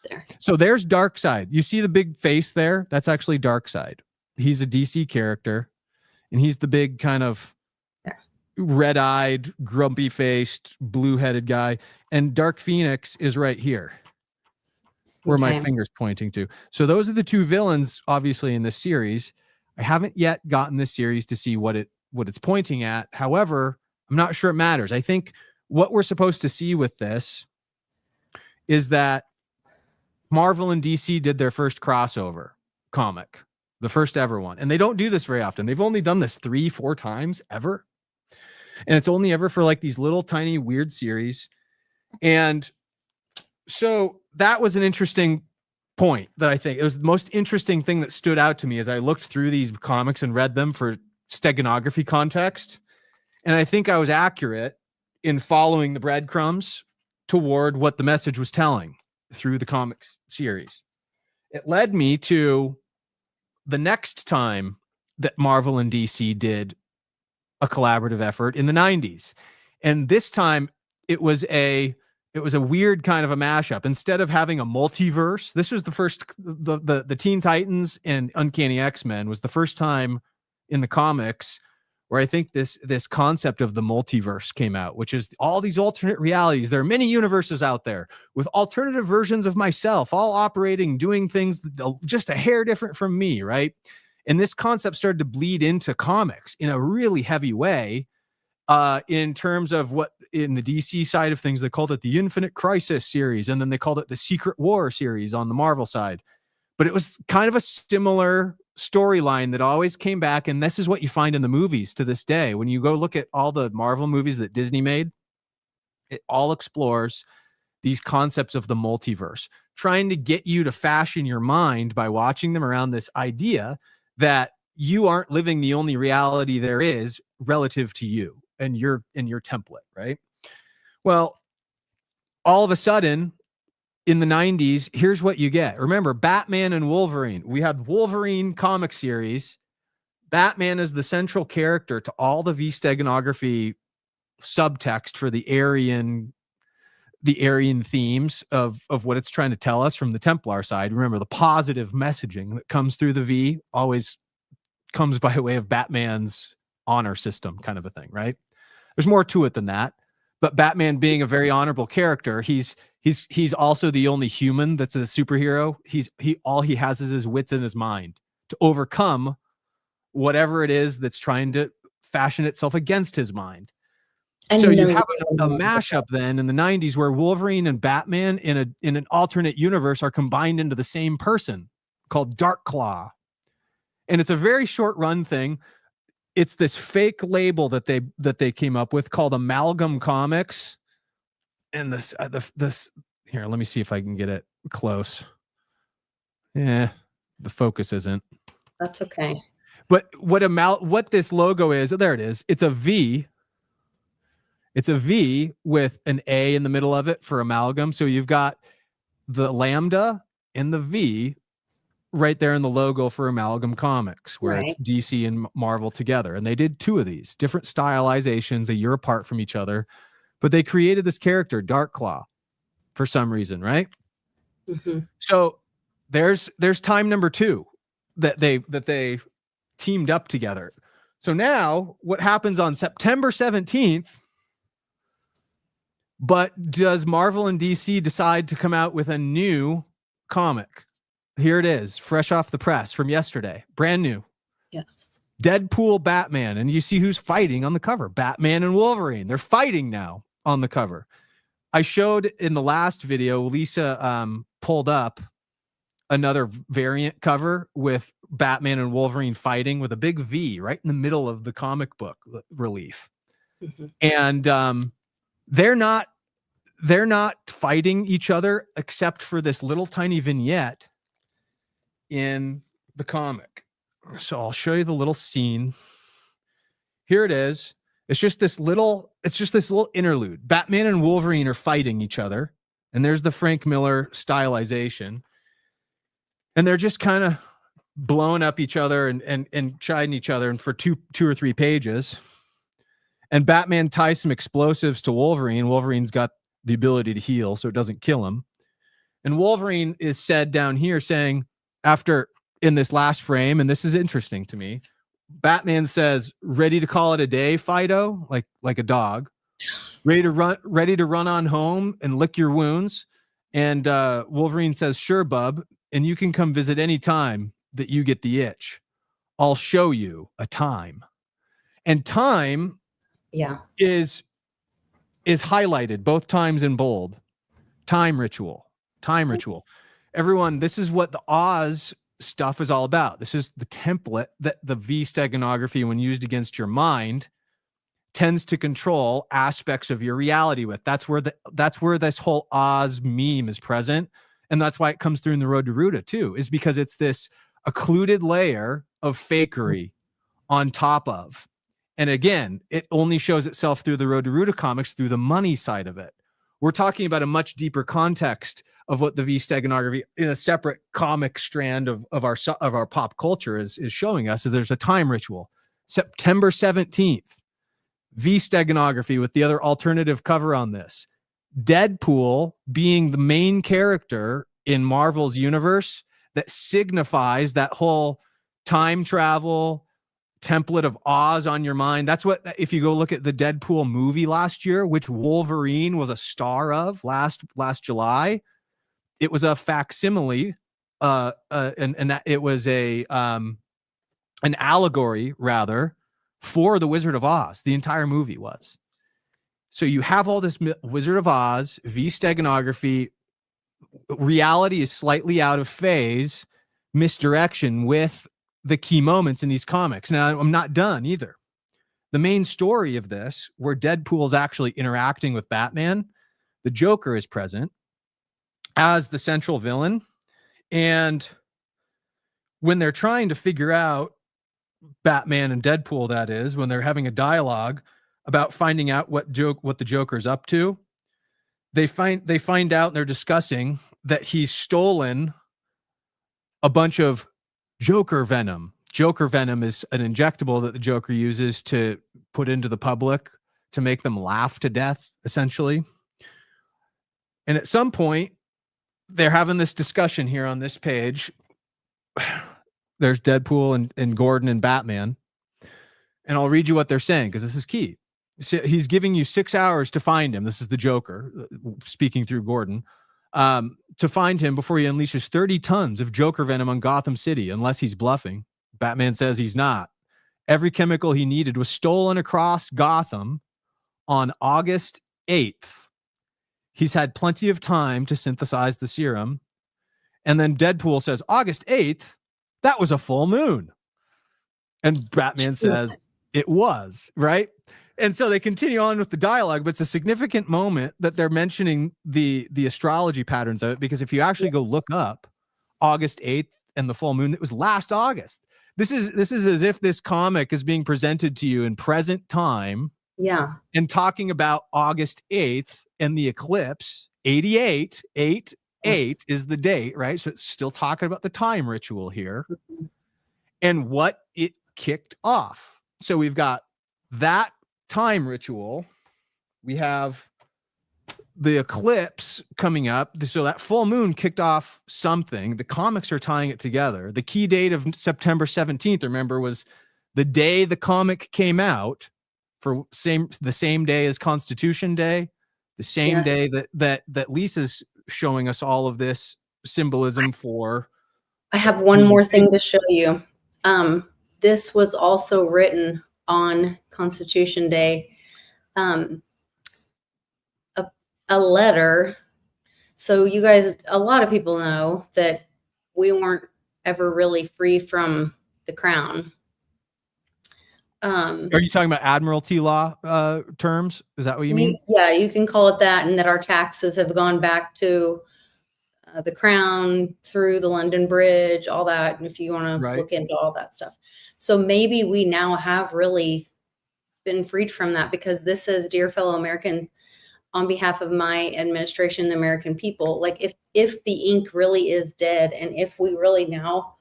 Speaker 1: there.
Speaker 2: So there's Darkseid. You see the big face there? That's actually Darkseid. He's a DC character, and he's the big kind of red-eyed, grumpy-faced, blue-headed guy. And Dark Phoenix is right here, where my finger's pointing to. So those are the 2 villains, obviously, in this series. I haven't yet gotten this series to see what it's pointing at. However, I'm not sure it matters. I think what we're supposed to see with this is that Marvel and DC did their first crossover comic, the first ever one. And they don't do this very often. They've only done this 3-4 times ever. And it's only ever for like these little tiny weird series. And so that was an interesting point that I think it was the most interesting thing that stood out to me as I looked through these comics and read them for Steganography context. And I think I was accurate in following the breadcrumbs toward what the message was telling through the comics series. It led me to the next time that Marvel and DC did a collaborative effort in the 90s. And this time it was a weird kind of a mashup. Instead of having a multiverse, this was the first, the Teen Titans and Uncanny X-Men was the first time in the comics where I think this concept of the multiverse came out, which is all these alternate realities. There are many universes out there with alternative versions of myself, all operating, doing things just a hair different from me, right? And this concept started to bleed into comics in a really heavy way. In terms of what in the DC side of things, they called it the Infinite Crisis series. And then they called it the Secret War series on the Marvel side. But it was kind of a similar storyline that always came back. And this is what you find in the movies to this day. When you go look at all the Marvel movies that Disney made, it all explores these concepts of the multiverse, trying to get you to fashion your mind by watching them around this idea that you aren't living the only reality there is relative to you and your template, right? Well, all of a sudden, in the 90s, here's what you get. Remember, Batman and Wolverine. We had Wolverine comic series. Batman is the central character to all the Steganography subtext for the Aryan themes of what it's trying to tell us from the Templar side. Remember, the positive messaging that comes through the V always comes by way of Batman's honor system, kind of a thing, right? There's more to it than that. But Batman being a very honorable character, he's also the only human that's a superhero. All he has is his wits and his mind to overcome whatever it is that's trying to fashion itself against his mind. And so you have a mashup then in the 90s where Wolverine and Batman in an alternate universe are combined into the same person called Dark Claw. And it's a very short run thing. It's this fake label that they came up with called Amalgam Comics. And this here, let me see if I can get it close. Yeah, the focus isn't.
Speaker 1: That's okay.
Speaker 2: But what this logo is, there it is. It's a V. It's a V with an A in the middle of it for amalgam. So you've got the lambda and the V right there in the logo for Amalgam Comics, where it's DC and Marvel together. And they did 2 of these different stylizations a year apart from each other, but they created this character, Dark Claw, for some reason, right? Mm-hmm. So there's time number 2 that they teamed up together. So now what happens on September 17th, but does Marvel and DC decide to come out with a new comic? Here it is, fresh off the press from yesterday, brand new.
Speaker 1: Yes.
Speaker 2: Deadpool Batman, and you see who's fighting on the cover. Batman and Wolverine. They're fighting now on the cover. I showed in the last video, Lisa pulled up another variant cover with Batman and Wolverine fighting with a big V right in the middle of the comic book relief. Mm-hmm. And they're not fighting each other except for this little tiny vignette in the comic. So I'll show you the little scene. Here it is. It's just this little interlude. Batman and Wolverine are fighting each other. And there's the Frank Miller stylization. And they're just kind of blowing up each other and chiding each other and for two or three pages. And Batman ties some explosives to Wolverine. Wolverine's got the ability to heal, so it doesn't kill him. And Wolverine is said down here saying, after in this last frame, and this is interesting to me, Batman says, "Ready to call it a day, Fido?" Like a dog. Ready to run on home and lick your wounds. And Wolverine says, "Sure, bub, and you can come visit any time that you get the itch. I'll show you a time." And time is highlighted both times in bold. Time ritual. Everyone, this is what the Oz stuff is all about. This is the template that the V Steganography, when used against your mind, tends to control aspects of your reality with. That's where this whole Oz meme is present. And that's why it comes through in the Road to Ruta too, is because it's this occluded layer of fakery on top of. And again, it only shows itself through the Road to Ruta comics, through the money side of it. We're talking about a much deeper context of what the V Steganography in a separate comic strand of our pop culture is showing us. So there's a time ritual. September 17th, V Steganography with the other alternative cover on this. Deadpool being the main character in Marvel's universe that signifies that whole time travel template of Oz on your mind. That's what, if you go look at the Deadpool movie last year, which Wolverine was a star of last July, it was a facsimile, and it was an allegory rather for the Wizard of Oz. The entire movie was. So you have all this Wizard of Oz, V Steganography. Reality is slightly out of phase. misdirection with the key moments in these comics. Now, I'm not done either. The main story of this, where Deadpool's actually interacting with Batman, the Joker is present as the central villain. And when they're trying to figure out, Batman and Deadpool, that is, when they're having a dialogue about finding out what the Joker's up to, they find out, and they're discussing that he's stolen a bunch of Joker venom. Joker venom is an injectable that the Joker uses to put into the public to make them laugh to death, essentially. And at some point, they're having this discussion here on this page. There's Deadpool and Gordon and Batman. And I'll read you what they're saying, because this is key. So he's giving you 6 hours to find him. This is the Joker speaking through Gordon. To find him before he unleashes 30 tons of Joker venom on Gotham City, unless he's bluffing. Batman says he's not. Every chemical he needed was stolen across Gotham on August 8th. He's had plenty of time to synthesize the serum. And then Deadpool says, August 8th? That was a full moon. And Batman says, it was, right? And so they continue on with the dialogue, but it's a significant moment that they're mentioning the astrology patterns of it, because if you actually go look up August 8th and the full moon, it was last August. This is as if this comic is being presented to you in present time.
Speaker 1: Yeah.
Speaker 2: And talking about August 8th and the eclipse, 88, 8 is the date, right? So it's still talking about the time ritual here and what it kicked off. So we've got that time ritual. We have the eclipse coming up. So that full moon kicked off something. The comics are tying it together. The key date of September 17th, remember, was the day the comic came out, for the same day as Constitution Day, the same day that Lisa's showing us all of this symbolism for.
Speaker 1: I have one more thing to show you. This was also written on Constitution Day. A letter. So you guys, a lot of people know that we weren't ever really free from the crown.
Speaker 2: Are you talking about Admiralty law terms? Is that what you mean?
Speaker 1: Yeah, you can call it that. And that our taxes have gone back to the crown through the London Bridge, all that. And if you want to look into all that stuff. So maybe we now have really been freed from that, because this says, dear fellow American, on behalf of my administration, the American people, like if the ink really is dead, and if we really now,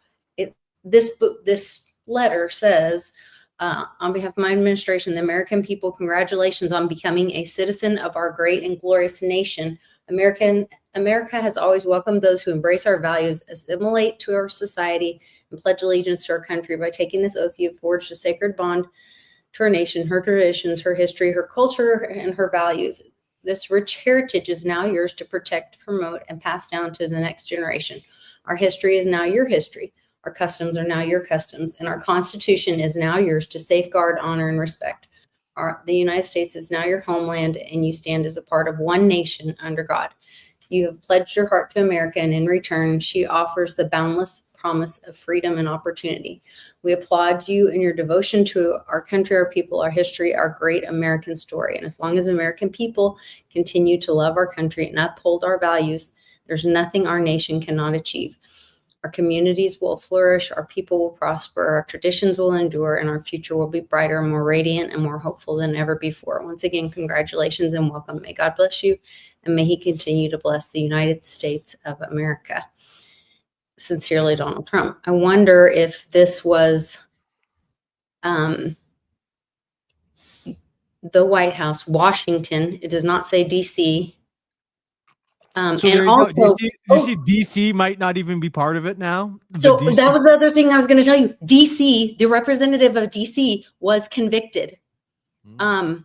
Speaker 1: this letter says, on behalf of my administration, the American people, congratulations on becoming a citizen of our great and glorious nation. America has always welcomed those who embrace our values, assimilate to our society, and pledge allegiance to our country. By taking this oath, you have forged a sacred bond to our nation, her traditions, her history, her culture, and her values. This rich heritage is now yours to protect, promote, and pass down to the next generation. Our history is now your history. Our customs are now your customs, and our Constitution is now yours to safeguard, honor, and respect. The United States is now your homeland, and you stand as a part of one nation under God. You have pledged your heart to America, and in return, she offers the boundless promise of freedom and opportunity. We applaud you in your devotion to our country, our people, our history, our great American story. And as long as American people continue to love our country and uphold our values, there's nothing our nation cannot achieve. Our communities will flourish, our people will prosper, our traditions will endure, and our future will be brighter, more radiant, and more hopeful than ever before. Once again, congratulations and welcome. May God bless you, and may he continue to bless the United States of America. Sincerely, Donald Trump. I wonder if this was the White House, Washington. It does not say D.C.
Speaker 2: So and also, you see DC might not even be part of it now.
Speaker 1: So that was the other thing I was going to tell you. DC, the representative of DC, was convicted. That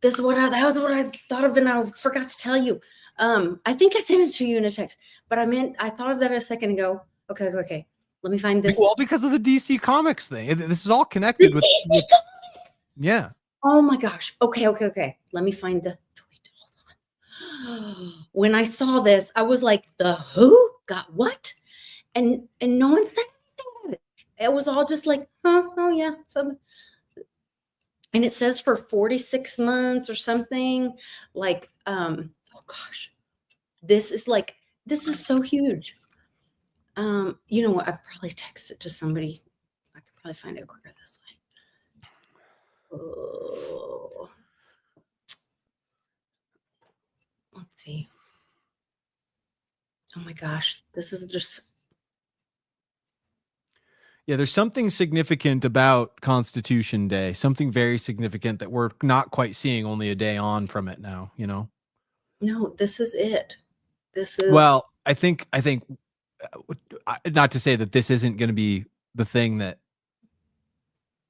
Speaker 1: was what I thought of, and I forgot to tell you. I think I sent it to you in a text, but I thought of that a second ago. Okay. Let me find this.
Speaker 2: Well, because of the DC Comics thing, this is all connected with yeah.
Speaker 1: Oh my gosh. Okay. Let me find the tweet. Hold on. When I saw this, I was like, the who got what? and no one said anything about it. It was all just like, oh yeah. So, and it says for 46 months or something. Like, oh gosh, this is so huge. You know what? I probably text it to somebody. I could probably find it quicker this way. Oh. Let's see. Oh my gosh, this is just.
Speaker 2: Yeah, there's something significant about Constitution Day, something very significant that we're not quite seeing only a day on from it now, you know?
Speaker 1: No, this is it. This is.
Speaker 2: Well, I think not to say that this isn't going to be the thing that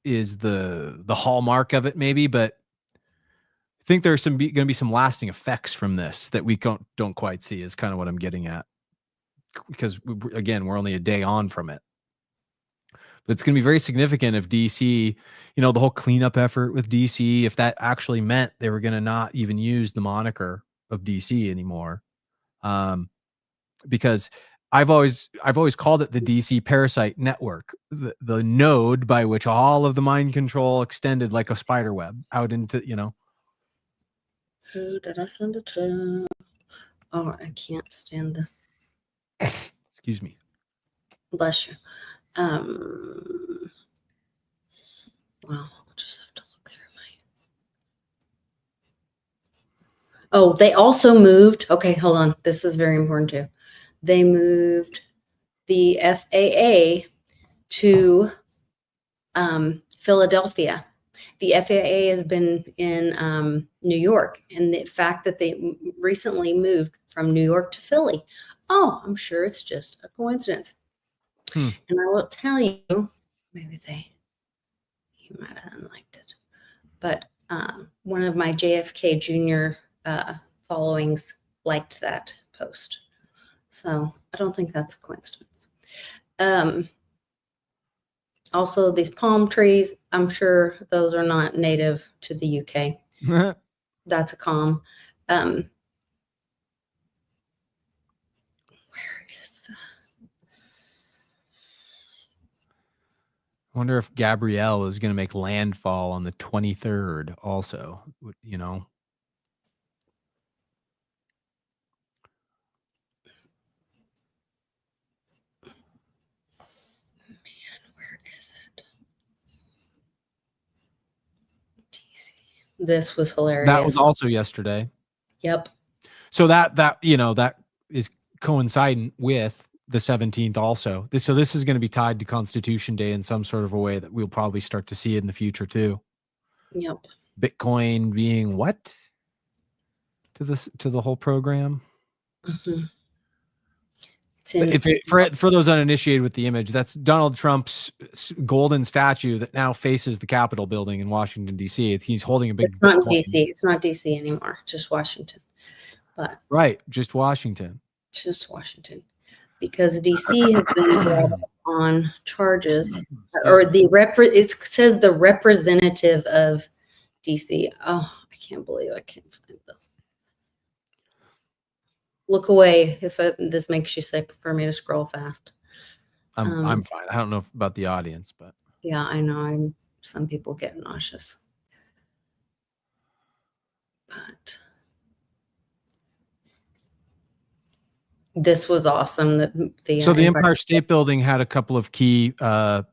Speaker 2: is the hallmark of it maybe, but I think there's going to be some lasting effects from this that we don't quite see is kind of what I'm getting at. Because again, we're only a day on from it. But it's going to be very significant if DC, you know, the whole cleanup effort with DC, if that actually meant they were going to not even use the moniker of DC anymore. Because I've always called it the DC parasite network, the node by which all of the mind control extended like a spider web out into, you know.
Speaker 1: Who did I send it to? Oh, I can't stand this.
Speaker 2: Excuse me.
Speaker 1: Bless you. Well, I'll just have to look through my. Oh, they also moved. Okay, hold on. This is very important too. They moved the FAA to Philadelphia. The FAA has been in New York, and the fact that they recently moved from New York to Philly. Oh, I'm sure it's just a coincidence. And I will tell you, maybe he might have unliked it, but one of my JFK Jr. Followings liked that post. So I don't think that's a coincidence. Also, these palm trees, I'm sure those are not native to the UK. That's a calm. Where is the...
Speaker 2: I wonder if Gabrielle is going to make landfall on the 23rd also, you know.
Speaker 1: This was hilarious.
Speaker 2: That was also yesterday.
Speaker 1: Yep.
Speaker 2: So that you know, that is coinciding with the 17th also. So this is going to be tied to Constitution Day in some sort of a way that we'll probably start to see in the future too.
Speaker 1: Yep.
Speaker 2: Bitcoin being what to the whole program?
Speaker 1: Mm-hmm.
Speaker 2: For those uninitiated with the image, that's Donald Trump's golden statue that now faces the Capitol building in Washington, D.C. He's holding a big.
Speaker 1: It's not D.C. It's not D.C. anymore. Just Washington. But
Speaker 2: right, just Washington.
Speaker 1: Just Washington, because D.C. has been brought on charges, or it says the representative of D.C. Oh, I can't believe I can't find this. Look away if this makes you sick for me to scroll fast.
Speaker 2: I'm fine. I don't know about the audience, but
Speaker 1: yeah, I know. Some people get nauseous, but this was awesome.
Speaker 2: So the Empire State Building had a couple of key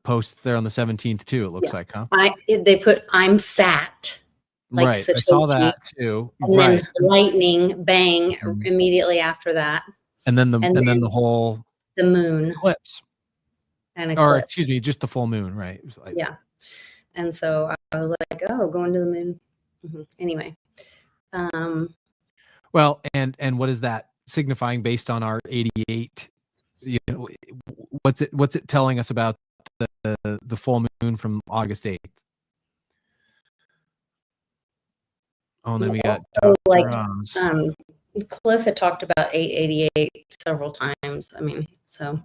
Speaker 2: posts there on the 17th too. It looks like, huh?
Speaker 1: They put "I'm sat." Like
Speaker 2: right, I saw that too.
Speaker 1: And then lightning, bang, immediately after that.
Speaker 2: And then the whole
Speaker 1: moon
Speaker 2: eclipse. Or excuse me, just the full moon, right? It was like,
Speaker 1: yeah. And so I was like, oh, going to the moon. Mm-hmm. Anyway.
Speaker 2: Well, and what is that signifying based on our 88? You know, what's it telling us about the full moon from August 8th? Oh, and then we got
Speaker 1: Cliff had talked about 888 several times. I mean, so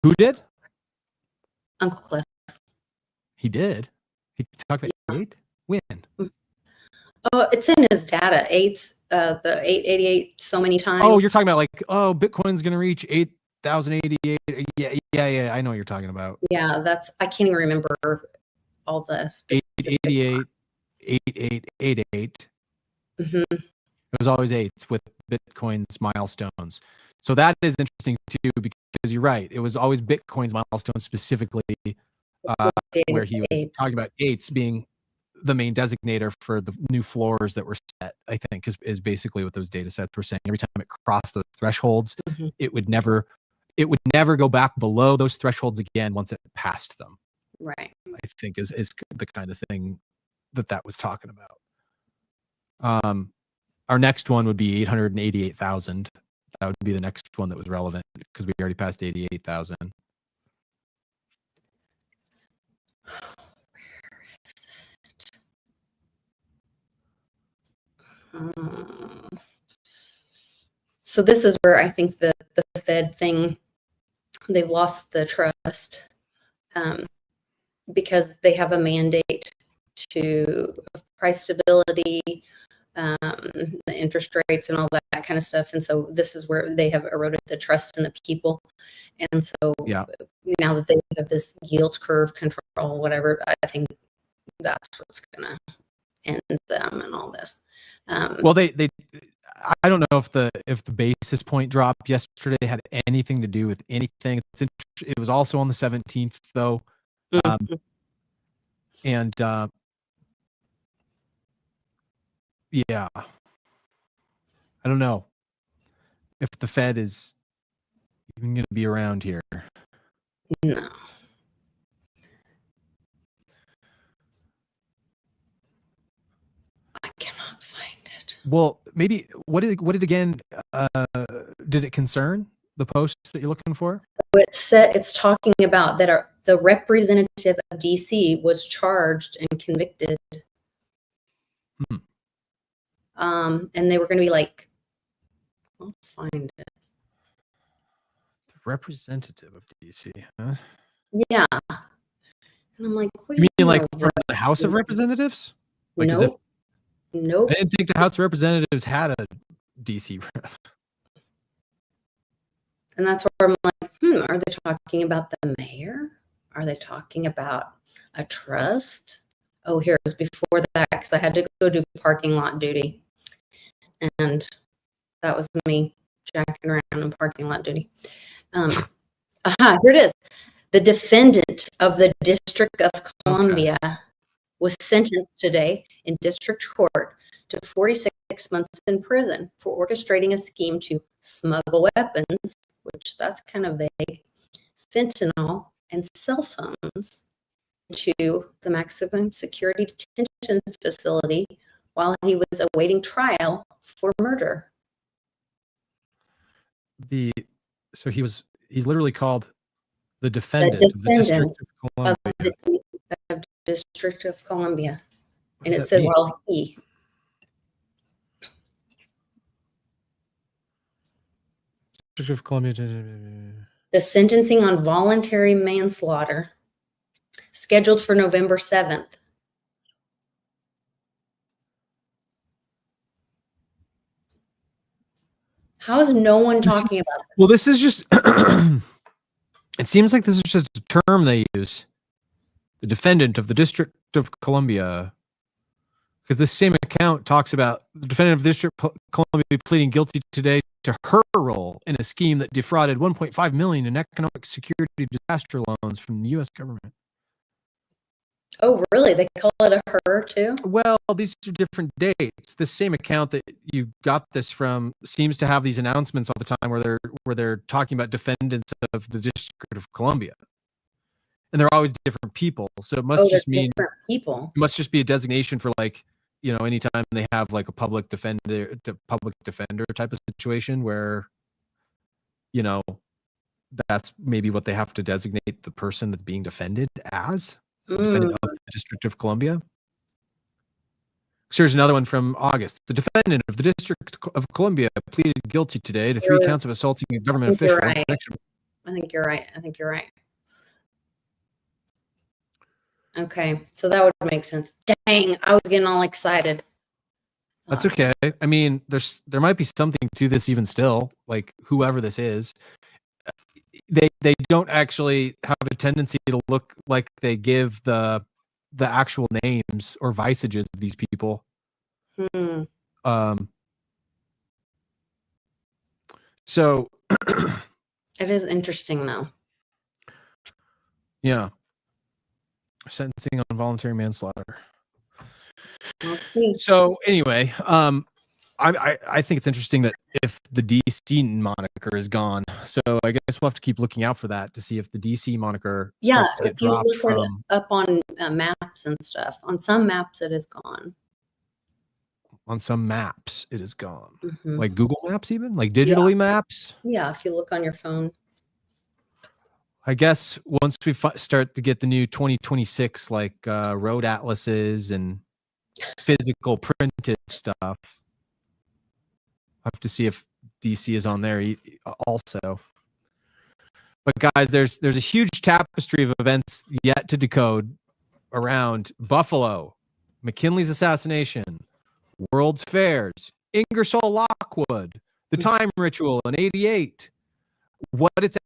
Speaker 2: who did?
Speaker 1: Uncle Cliff.
Speaker 2: He did. He talked about 8? When?
Speaker 1: Oh, it's in his data. the 888 so many times.
Speaker 2: Oh, you're talking about like, oh, Bitcoin's going to reach 8,088. Yeah. I know what you're talking about.
Speaker 1: Yeah, I can't even remember all the specific.
Speaker 2: 888, 8888.
Speaker 1: Mm-hmm.
Speaker 2: It was always 8s with Bitcoin's milestones. So that is interesting too, because you're right. It was always Bitcoin's milestones specifically, where he was talking about 8s being the main designator for the new floors that were set, I think, is basically what those data sets were saying. Every time it crossed those thresholds,
Speaker 1: mm-hmm.
Speaker 2: it would never go back below those thresholds again once it passed them.
Speaker 1: Right.
Speaker 2: I think is the kind of thing that was talking about. Our next one would be 888,000. That would be the next one that was relevant because we already passed 88,000.
Speaker 1: So this is where I think the Fed thing, they've lost the trust, because they have a mandate to price stability, the interest rates and all that kind of stuff. And so this is where they have eroded the trust in the people. And so now that they have this yield curve control, whatever, I think that's what's going to end them and all this.
Speaker 2: Well, I don't know if the basis point drop yesterday had anything to do with anything. It was also on the 17th though.
Speaker 1: Mm-hmm.
Speaker 2: And yeah, I don't know if the Fed is even going to be around here.
Speaker 1: No. I cannot find it.
Speaker 2: Well, maybe what did again did it concern the post that you're looking for?
Speaker 1: It's talking about that the representative of DC was charged and convicted. And they were going to be like, I'll find it.
Speaker 2: The representative of DC, huh?
Speaker 1: Yeah. And I'm like, what
Speaker 2: you mean like from the House of Representatives? Like
Speaker 1: nope.
Speaker 2: as if
Speaker 1: Nope.
Speaker 2: I didn't think the House of Representatives had a DC rep.
Speaker 1: And that's where I'm like, are they talking about the mayor? Are they talking about a trust? Oh, here it was before that, because I had to go do parking lot duty. And that was me jacking around in parking lot duty. Here it is. The defendant of the District of Columbia was sentenced today in district court to 46 months in prison for orchestrating a scheme to smuggle weapons, which that's kind of vague, fentanyl, and cell phones to the maximum security detention facility while he was awaiting trial for murder.
Speaker 2: So he's literally called the defendant of the District of Columbia.
Speaker 1: Of District of Columbia. And it said, well, he.
Speaker 2: District of Columbia.
Speaker 1: The sentencing on voluntary manslaughter scheduled for November 7th. How is no one talking about it?
Speaker 2: Well, this is just, it seems like this is just a term they use. The defendant of the District of Columbia. Because this same account talks about the defendant of the District of Columbia pleading guilty today to her role in a scheme that defrauded $1.5 million in economic security disaster loans from the U.S. government.
Speaker 1: Oh, really? They call it a her too?
Speaker 2: Well, these are different dates. The same account that you got this from seems to have these announcements all the time where they're talking about defendants of the District of Columbia, and they're always different people. So it must just mean people. It must just be a designation for like, you know, anytime they have like a public defender type of situation where, you know, that's maybe what they have to designate the person that's being defended as. The defendant of the District of Columbia. So here's another one from August. The defendant of the District of Columbia pleaded guilty today to 3 counts of assaulting a government official.
Speaker 1: Right. I think you're right. Okay, so that would make sense. Dang, I was getting all excited.
Speaker 2: That's okay. I mean, there might be something to this even still, like whoever this is. They don't actually have a tendency to look like they give the actual names or visages of these people. So
Speaker 1: it is interesting though.
Speaker 2: Yeah. Sentencing on voluntary manslaughter. So anyway, I think it's interesting that if the DC moniker is gone, so I guess we'll have to keep looking out for that to see if the DC moniker starts to get dropped
Speaker 1: if you look it up on maps and stuff. On some maps, it is gone.
Speaker 2: On some maps, it is gone. Like Google Maps, even like digitally maps.
Speaker 1: Yeah, if you look on your phone.
Speaker 2: I guess once we start to get the new 2026 like road atlases and physical printed stuff, I have to see if DC is on there also. But guys, there's a huge tapestry of events yet to decode around Buffalo, McKinley's assassination, World's Fairs, Ingersoll Lockwood, the time ritual in '88, what it's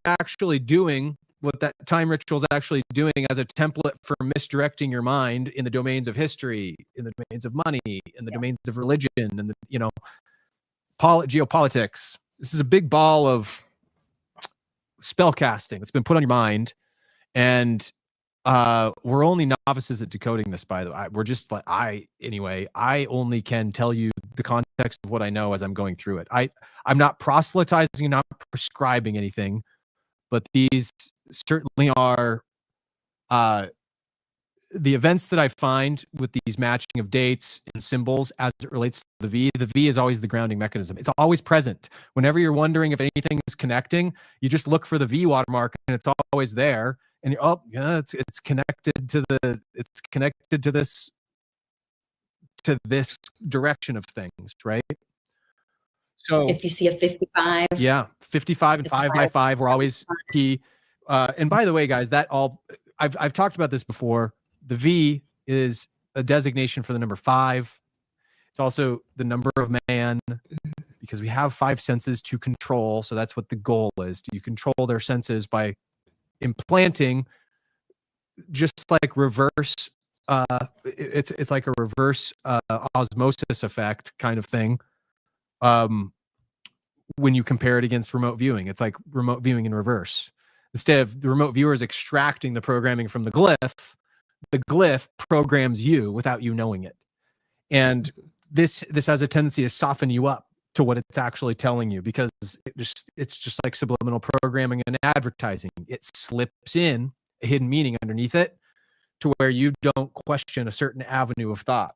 Speaker 2: actually doing, what that time ritual is actually doing as a template for misdirecting your mind in the domains of history, in the domains of money, in the domains of religion, and the geopolitics. This is a big ball of spell casting that's been put on your mind, and we're only novices at decoding this, by the way. We're just like, I only can tell you the context of what I know as I'm going through it. I'm not proselytizing, not prescribing anything, but these certainly are the events that I find with these matching of dates and symbols as it relates to the V. The V is always the grounding mechanism. It's always present. Whenever you're wondering if anything is connecting, you just look for the V watermark and it's always there. And you're, oh yeah, it's connected to this direction of things, right? So
Speaker 1: if you see a 55,
Speaker 2: 55 and 5x5 were always key. And by the way, guys, I've talked about this before. The V is a designation for the number 5. It's also the number of man, because we have 5 senses to control. So that's what the goal is. You control their senses by implanting, just like reverse. It's like a reverse osmosis effect kind of thing. When you compare it against remote viewing, it's like remote viewing in reverse. Instead of the remote viewers extracting the programming from the glyph programs you without you knowing it. And this has a tendency to soften you up to what it's actually telling you, because it's just like subliminal programming and advertising. It slips in a hidden meaning underneath it to where you don't question a certain avenue of thought.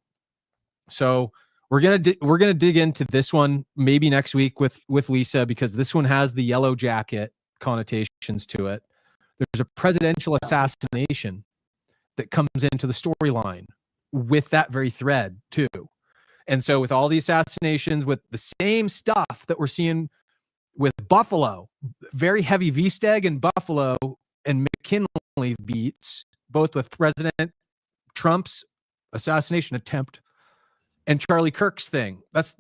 Speaker 2: So we're gonna dig into this one maybe next week with Lisa, because this one has the yellow jacket connotations to it. There's a presidential assassination that comes into the storyline with that very thread too. And so with all the assassinations, with the same stuff that we're seeing with Buffalo, very heavy V-Steg in Buffalo and McKinley beats, both with President Trump's assassination attempt and Charlie Kirk's thing. That's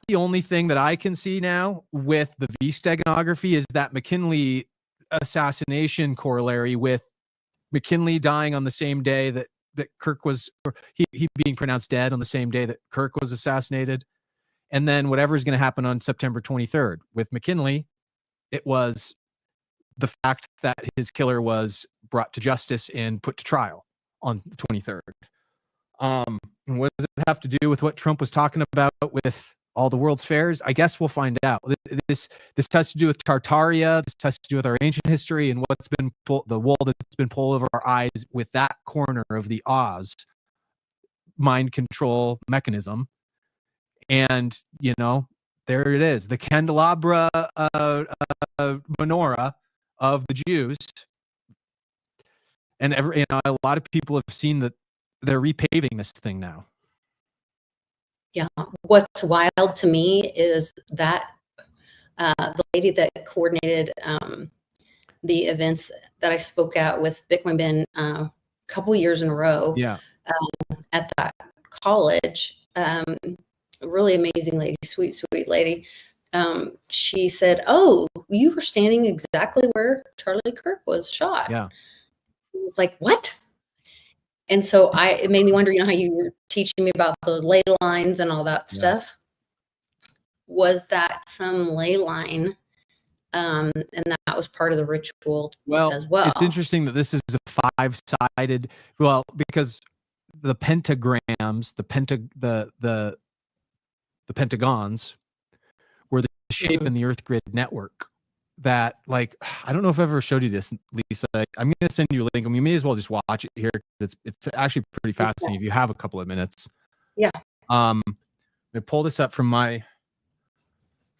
Speaker 2: the only thing that I can see now with the V-Steganography, is that McKinley assassination corollary with McKinley dying on the same day that Kirk was, or he being pronounced dead on the same day that Kirk was assassinated. And then whatever is going to happen on September 23rd with McKinley, it was the fact that his killer was brought to justice and put to trial on the 23rd. And what does it have to do with what Trump was talking about with all the World's Fairs? I guess we'll find out. This has to do with Tartaria. This has to do with our ancient history and what's been the wool that's been pulled over our eyes with that corner of the Oz mind control mechanism. And there it is, the candelabra menorah of the Jews. And a lot of people have seen that they're repaving this thing now.
Speaker 1: Yeah. What's wild to me is that the lady that coordinated the events that I spoke at with Bitcoin Ben a couple years in a row, at that college, a really amazing lady, sweet lady. She said, "Oh, you were standing exactly where Charlie Kirk was shot."
Speaker 2: Yeah.
Speaker 1: I was like, "What?" And so it made me wonder, how you were teaching me about those ley lines and all that stuff. Was that some ley line? And that was part of the ritual as well.
Speaker 2: It's interesting that this is a 5-sided, because the pentagrams, the pentagons were the shape in the Earth grid network that, like, I don't know if I've ever showed you this, Lisa. I'm going to send you a link. You may as well just watch it here. It's actually pretty fascinating if you have a couple of minutes.
Speaker 1: Yeah.
Speaker 2: I'm going to pull this up from my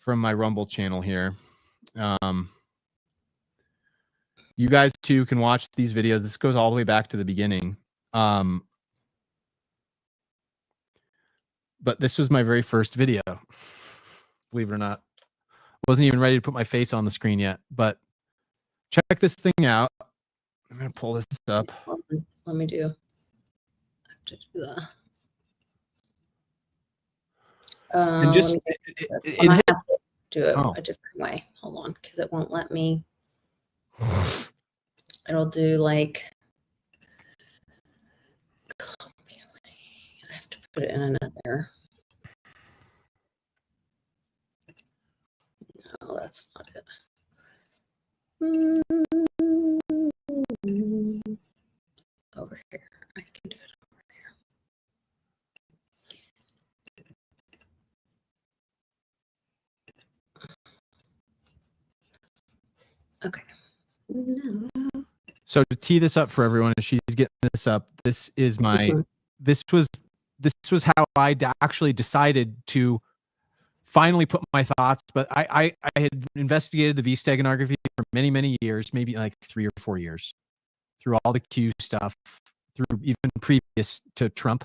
Speaker 2: Rumble channel here. You guys too can watch these videos. This goes all the way back to the beginning. But this was my very first video, believe it or not. Wasn't even ready to put my face on the screen yet, but check this thing out. I'm going to pull this up.
Speaker 1: Let me do. I have to do that.
Speaker 2: And just
Speaker 1: I have to do it a different way. Hold on, because it won't let me. It'll do like. I have to put it in another. No, that's not it. Over here. I can do it over here. Okay. No.
Speaker 2: So to tee this up for everyone, as she's getting this up, this is my. This was how I actually decided to finally put my thoughts. But I had investigated the V steganography for many years, maybe like 3 or 4 years, through all the Q stuff, through even previous to Trump,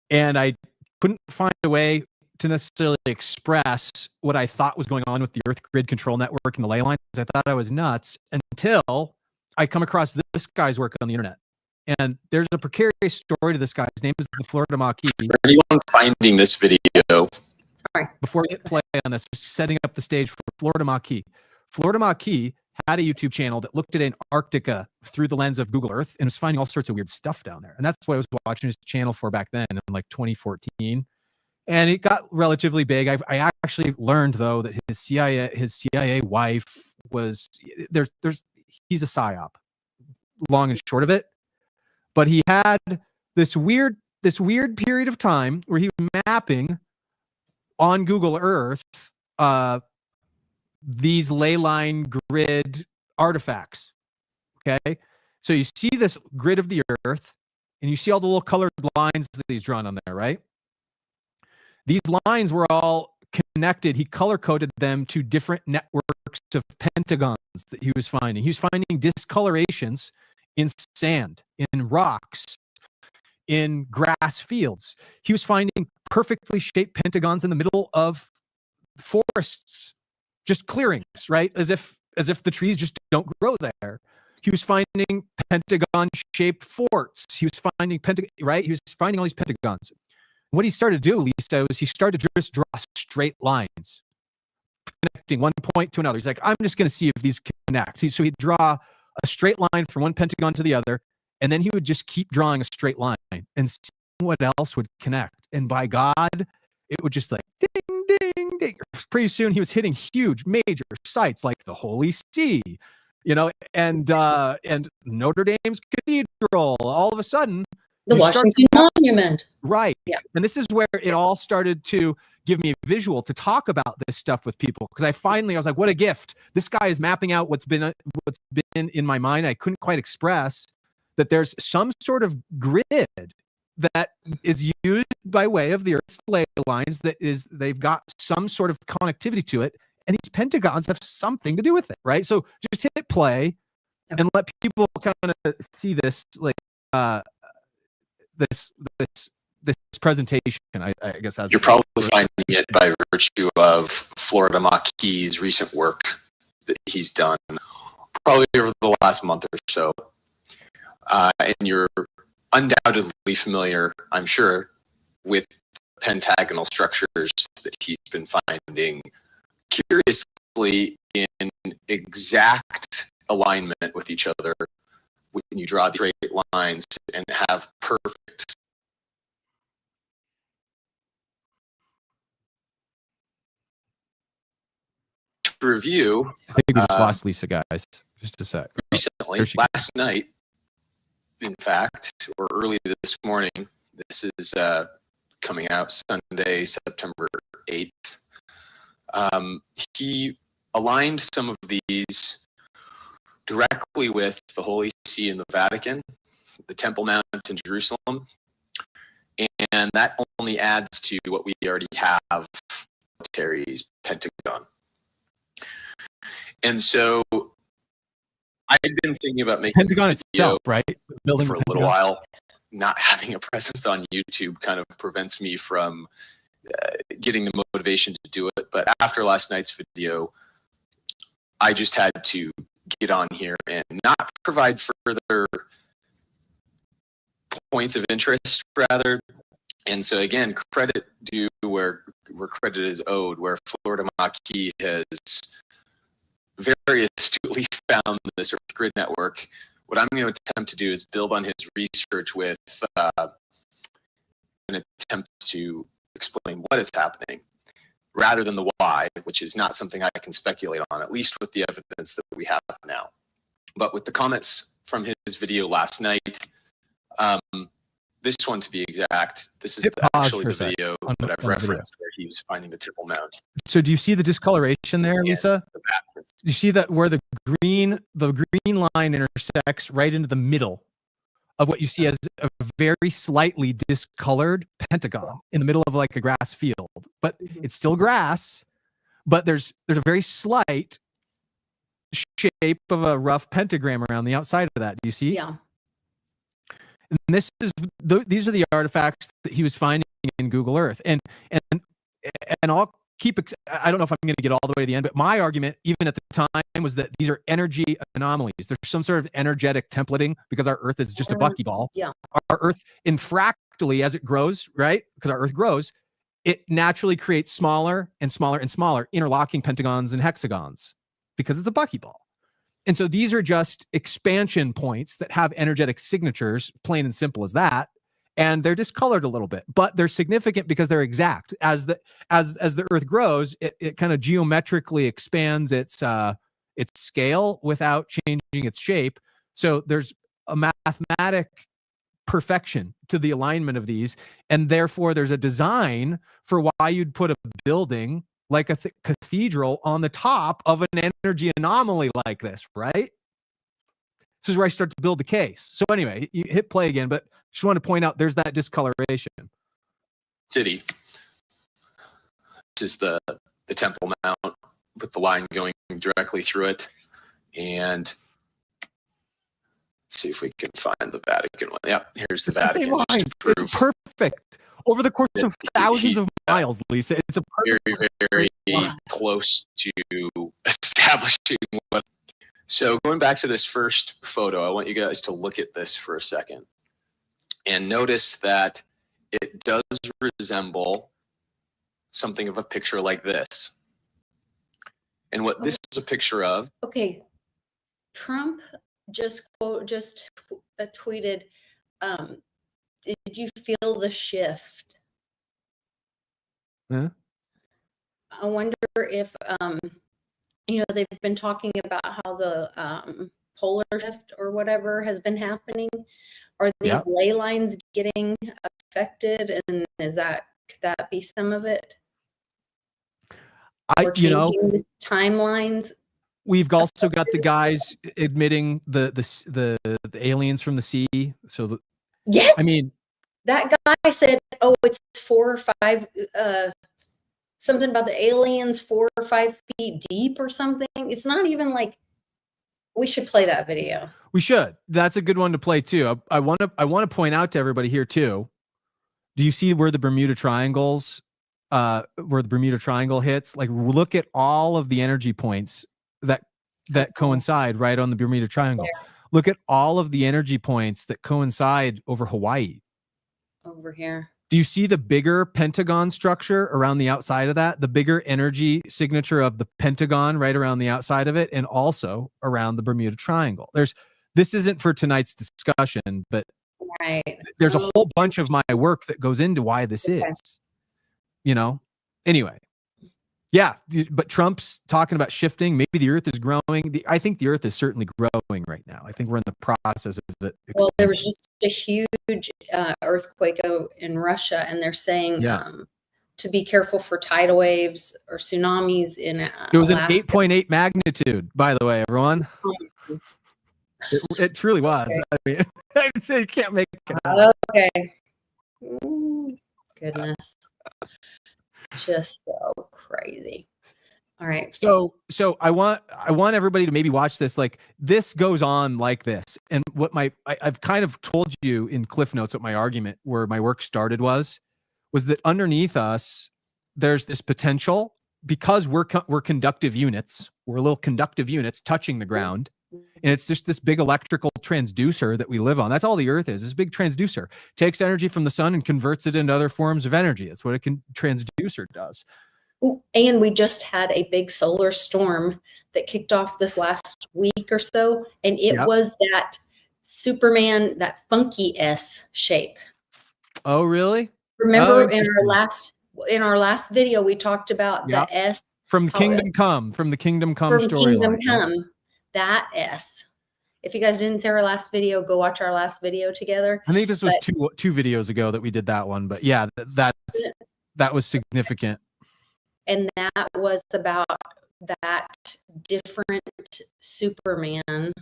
Speaker 2: and I couldn't find a way to necessarily express what I thought was going on with the Earth grid control network and the ley lines. I thought I was nuts until I come across this guy's work on the internet. And there's a precarious story to this guy. His name is the Florida Maquis.
Speaker 3: For anyone finding this video,
Speaker 2: before we hit play on this, just setting up the stage for Florida Maquis. Florida Maquis had a YouTube channel that looked at Antarctica through the lens of Google Earth and was finding all sorts of weird stuff down there. And that's what I was watching his channel for back then in like 2014. And it got relatively big. I actually learned though that his CIA wife was he's a psyop, long and short of it. But he had this weird period of time where he was mapping on Google Earth these ley line grid artifacts. Okay, so you see this grid of the Earth, and you see all the little colored lines that he's drawn on there, right? These lines were all connected. He color coded them to different networks of pentagons that he was finding. He was finding discolorations in sand, in rocks, in grass fields. He was finding perfectly shaped pentagons in the middle of forests, just clearings, right? As if the trees just don't grow there. He was finding pentagon-shaped forts. He was finding right? He was finding all these pentagons. What he started to do, Lisa, was he started to just draw straight lines, connecting one point to another. He's like, I'm just going to see if these connect. So he'd draw a straight line from one pentagon to the other, and then he would just keep drawing a straight line and see what else would connect. And by God, it would just like ding, ding, ding. Pretty soon he was hitting huge, major sites like the Holy See, and Notre Dame's Cathedral. All of a sudden,
Speaker 1: the Washington Monument.
Speaker 2: Right. Yeah. And this is where it all started to give me a visual to talk about this stuff with people. Because I was like, what a gift. This guy is mapping out what's been in my mind. I couldn't quite express that there's some sort of grid that is used by way of the Earth's ley lines they've got some sort of connectivity to it. And these pentagons have something to do with it. Right. So just hit play and let people kind of see this, like, this presentation, I guess.
Speaker 3: You're probably finding it by virtue of Florida Maquis' recent work that he's done, probably over the last month or so. And you're undoubtedly familiar, I'm sure, with pentagonal structures that he's been finding, curiously in exact alignment with each other when you draw the straight lines and have perfect. To review,
Speaker 2: I think we just lost Lisa, guys. Just a sec.
Speaker 3: Recently, last night, in fact, or early this morning, this is coming out Sunday, September 8th. He aligned some of these directly with the Holy See in the Vatican, the Temple Mount in Jerusalem, and that only adds to what we already have, Terry's Pentagon. And so I've been thinking about making
Speaker 2: Pentagon
Speaker 3: this video
Speaker 2: itself, right? Building
Speaker 3: for a little while. Not having a presence on YouTube kind of prevents me from getting the motivation to do it. But after last night's video, I just had to get on here and not provide further points of interest, rather. And so again, credit due where credit is owed, where Florida Maquis has very astutely found this Earth Grid network. What I'm going to attempt to do is build on his research with an attempt to explain what is happening rather than the why, which is not something I can speculate on, at least with the evidence that we have now. But with the comments from his video last night, this one to be exact, this is actually the video that I've referenced where he was finding the Triple Mount.
Speaker 2: So do you see the discoloration there, Lisa?
Speaker 3: The backwards.
Speaker 2: Do you see that where the green line intersects right into the middle of what you see as a very slightly discolored pentagon in the middle of like a grass field? But it's still grass, but there's a very slight shape of a rough pentagram around the outside of that. Do you see?
Speaker 1: Yeah.
Speaker 2: And these are the artifacts that he was finding in Google Earth, and I'll keep. I don't know if I'm going to get all the way to the end, but my argument, even at the time, was that these are energy anomalies. There's some sort of energetic templating because our Earth is just a buckyball.
Speaker 1: Yeah.
Speaker 2: Our Earth, infractally, as it grows, right? Because our Earth grows, it naturally creates smaller and smaller and smaller interlocking pentagons and hexagons because it's a buckyball. And so these are just expansion points that have energetic signatures, plain and simple as that. And they're discolored a little bit, but they're significant because they're exact. As the Earth grows, it kind of geometrically expands its scale without changing its shape. So there's a mathematic perfection to the alignment of these, and therefore there's a design for why you'd put a building like a cathedral on the top of an energy anomaly like this, right? This is where I start to build the case. So anyway, you hit play again, but just want to point out there's that discoloration.
Speaker 3: City. This is the Temple Mount with the line going directly through it. And let's see if we can find the Vatican one. Yeah, here's the Vatican.
Speaker 2: Same line. It's perfect. Over the course of thousands of miles, Lisa, it's a
Speaker 3: very close to establishing what. So going back to this first photo, I want you guys to look at this for a second and notice that it does resemble something of a picture like this. And what this is a picture of.
Speaker 1: Okay. Trump just tweeted, did you feel the shift?
Speaker 2: Huh?
Speaker 1: I wonder if, they've been talking about how the polar shift or whatever has been happening. Are these ley lines getting affected? And could that be some of it? Or changing the timelines?
Speaker 2: We've also got the guys admitting the aliens from the sea. So
Speaker 1: yes,
Speaker 2: I mean,
Speaker 1: that guy said, "Oh, it's 4 or 5, something about the aliens 4 or 5 feet deep or something." It's not even like we should play that video.
Speaker 2: We should. That's a good one to play too. I want to point out to everybody here too. Do you see where the Bermuda Triangles, where the Bermuda Triangle hits? Like, look at all of the energy points that coincide right on the Bermuda Triangle. Look at all of the energy points that coincide over Hawaii.
Speaker 1: Over here.
Speaker 2: Do you see the bigger pentagon structure around the outside of that? The bigger energy signature of the pentagon right around the outside of it, and also around the Bermuda Triangle. This isn't for tonight's discussion, but there's a whole bunch of my work that goes into why this is. Anyway. Yeah, but Trump's talking about shifting. Maybe the Earth is growing. I think the Earth is certainly growing right now. I think we're in the process of it.
Speaker 1: Well, there was just a huge earthquake in Russia, and they're saying to be careful for tidal waves or tsunamis in
Speaker 2: It was Alaska. An 8.8 magnitude, by the way, everyone. It truly was. Okay. I mean, I'd say you can't make it up.
Speaker 1: Okay. Goodness. Just so crazy. All right.
Speaker 2: So I want everybody to maybe watch this. Like, this goes on like this. And what I've kind of told you in Cliff Notes what my argument where my work started was that underneath us, there's this potential, because we're conductive units. We're little conductive units touching the ground. And it's just this big electrical transducer that we live on. That's all the Earth is. This big transducer takes energy from the sun and converts it into other forms of energy. That's what a transducer does.
Speaker 1: Ooh, and we just had a big solar storm that kicked off this last week or so. And it was that Superman, that funky S shape.
Speaker 2: Oh, really?
Speaker 1: Remember in our last video, we talked about the S.
Speaker 2: From Kingdom Come story.
Speaker 1: Kingdom Come. That S. If you guys didn't see our last video, go watch our last video together.
Speaker 2: I think this was two videos ago that we did that one, but yeah, that was significant.
Speaker 1: And that was about that different Superman.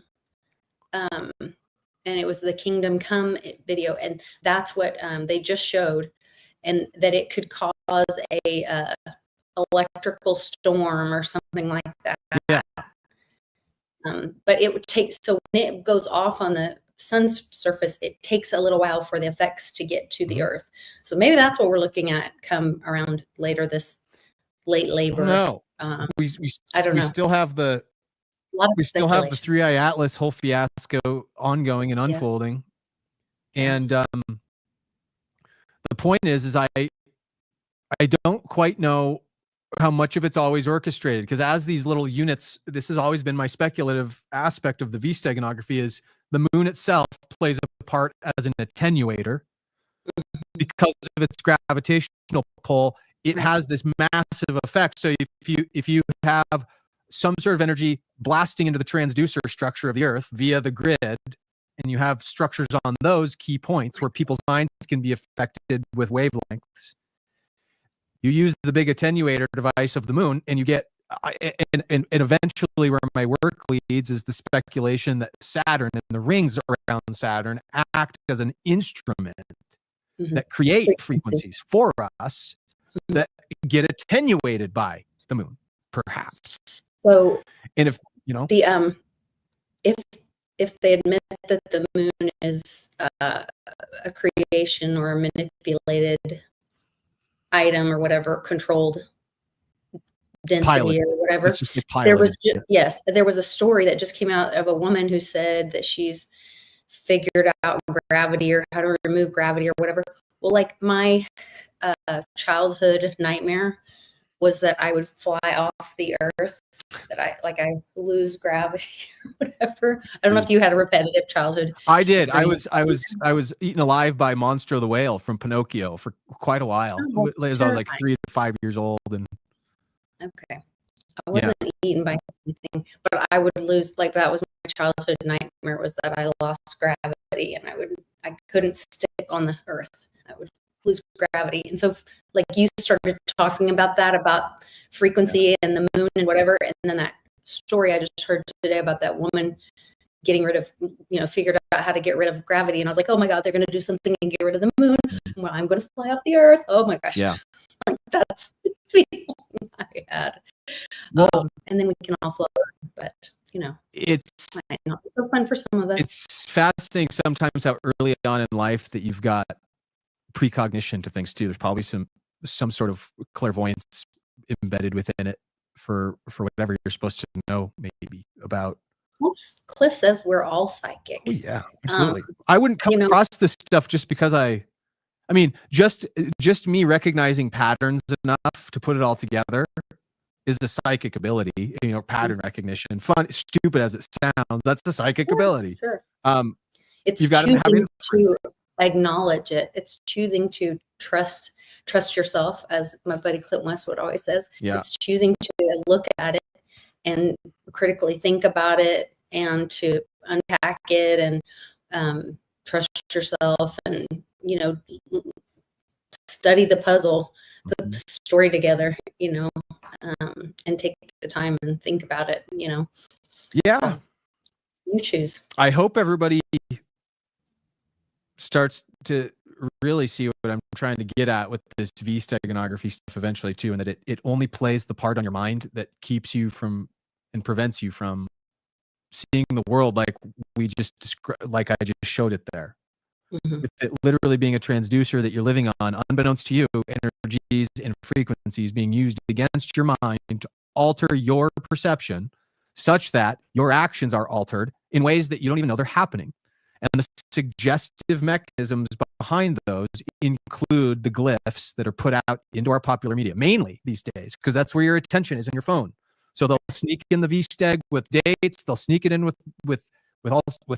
Speaker 1: And it was the Kingdom Come video, and that's what they just showed, and that it could cause a electrical storm or something like that.
Speaker 2: Yeah.
Speaker 1: But it would take, so when it goes off on the sun's surface, it takes a little while for the effects to get to the Earth. So maybe that's what we're looking at come around later this late labor.
Speaker 2: No,
Speaker 1: I don't
Speaker 2: know.
Speaker 1: We
Speaker 2: still have the 3i Atlas whole fiasco ongoing and unfolding. Yes. And the point is I don't quite know how much of it's always orchestrated, because as these little units, this has always been my speculative aspect of the V-steganography, is the moon itself plays a part as an attenuator because of its gravitational pull. It has this massive effect. So if you have some sort of energy blasting into the transducer structure of the Earth via the grid, and you have structures on those key points where people's minds can be affected with wavelengths, you use the big attenuator device of the moon, and you get, and eventually where my work leads is the speculation that Saturn and the rings around Saturn act as an instrument that create frequencies for us that get attenuated by the moon, perhaps.
Speaker 1: So,
Speaker 2: and if
Speaker 1: they admit that the moon is a creation or a manipulated item or whatever, controlled density or whatever, there was a story that just came out of a woman who said that she's figured out gravity or how to remove gravity or whatever. Well, like my childhood nightmare was that I would fly off the Earth, that I lose gravity or whatever. I don't know if you had a repetitive childhood.
Speaker 2: I did. I was eaten alive by Monstro the whale from Pinocchio for quite a while. I was like 3 to 5 years old, and
Speaker 1: okay, I wasn't eaten by anything, but I would lose. Like, that was my childhood nightmare, was that I lost gravity, and I couldn't stick on the Earth. I would lose gravity. And so, like, you started talking about that, about frequency and the moon and whatever, and then that story I just heard today about that woman getting rid of, figured out how to get rid of gravity, and I was like, oh my God, they're going to do something and get rid of the moon. Well, I'm going to fly off the Earth. Oh my gosh.
Speaker 2: Yeah.
Speaker 1: Like, that's the feeling I had. Well, and then we can all float, but
Speaker 2: it's
Speaker 1: not so fun for some of us.
Speaker 2: It's fascinating sometimes how early on in life that you've got precognition to things too. There's probably some sort of clairvoyance embedded within it for whatever you're supposed to know, maybe about.
Speaker 1: Cliff says we're all psychic.
Speaker 2: Oh, yeah, absolutely. I wouldn't come across this stuff just because I I mean, just me recognizing patterns enough to put it all together is a psychic ability, pattern recognition. Fun, stupid as it sounds, that's the psychic ability.
Speaker 1: Sure.
Speaker 2: It's you've got to have
Speaker 1: to acknowledge it. It's choosing to trust yourself, as my buddy Clint Westwood always says.
Speaker 2: Yeah.
Speaker 1: It's choosing to look at it and critically think about it and to unpack it and trust yourself and, study the puzzle, put the story together, and take the time and think about it,
Speaker 2: Yeah.
Speaker 1: So you choose.
Speaker 2: I hope everybody starts to really see what I'm trying to get at with this Steganography stuff eventually too, and that it only plays the part on your mind that keeps you from and prevents you from seeing the world like like I just showed it there. With it literally being a transducer that you're living on, unbeknownst to you, energies and frequencies being used against your mind to alter your perception such that your actions are altered in ways that you don't even know they're happening. And the suggestive mechanisms behind those include the glyphs that are put out into our popular media, mainly these days, because that's where your attention is in your phone. So they'll sneak in the V-Steg with dates. They'll sneak it in with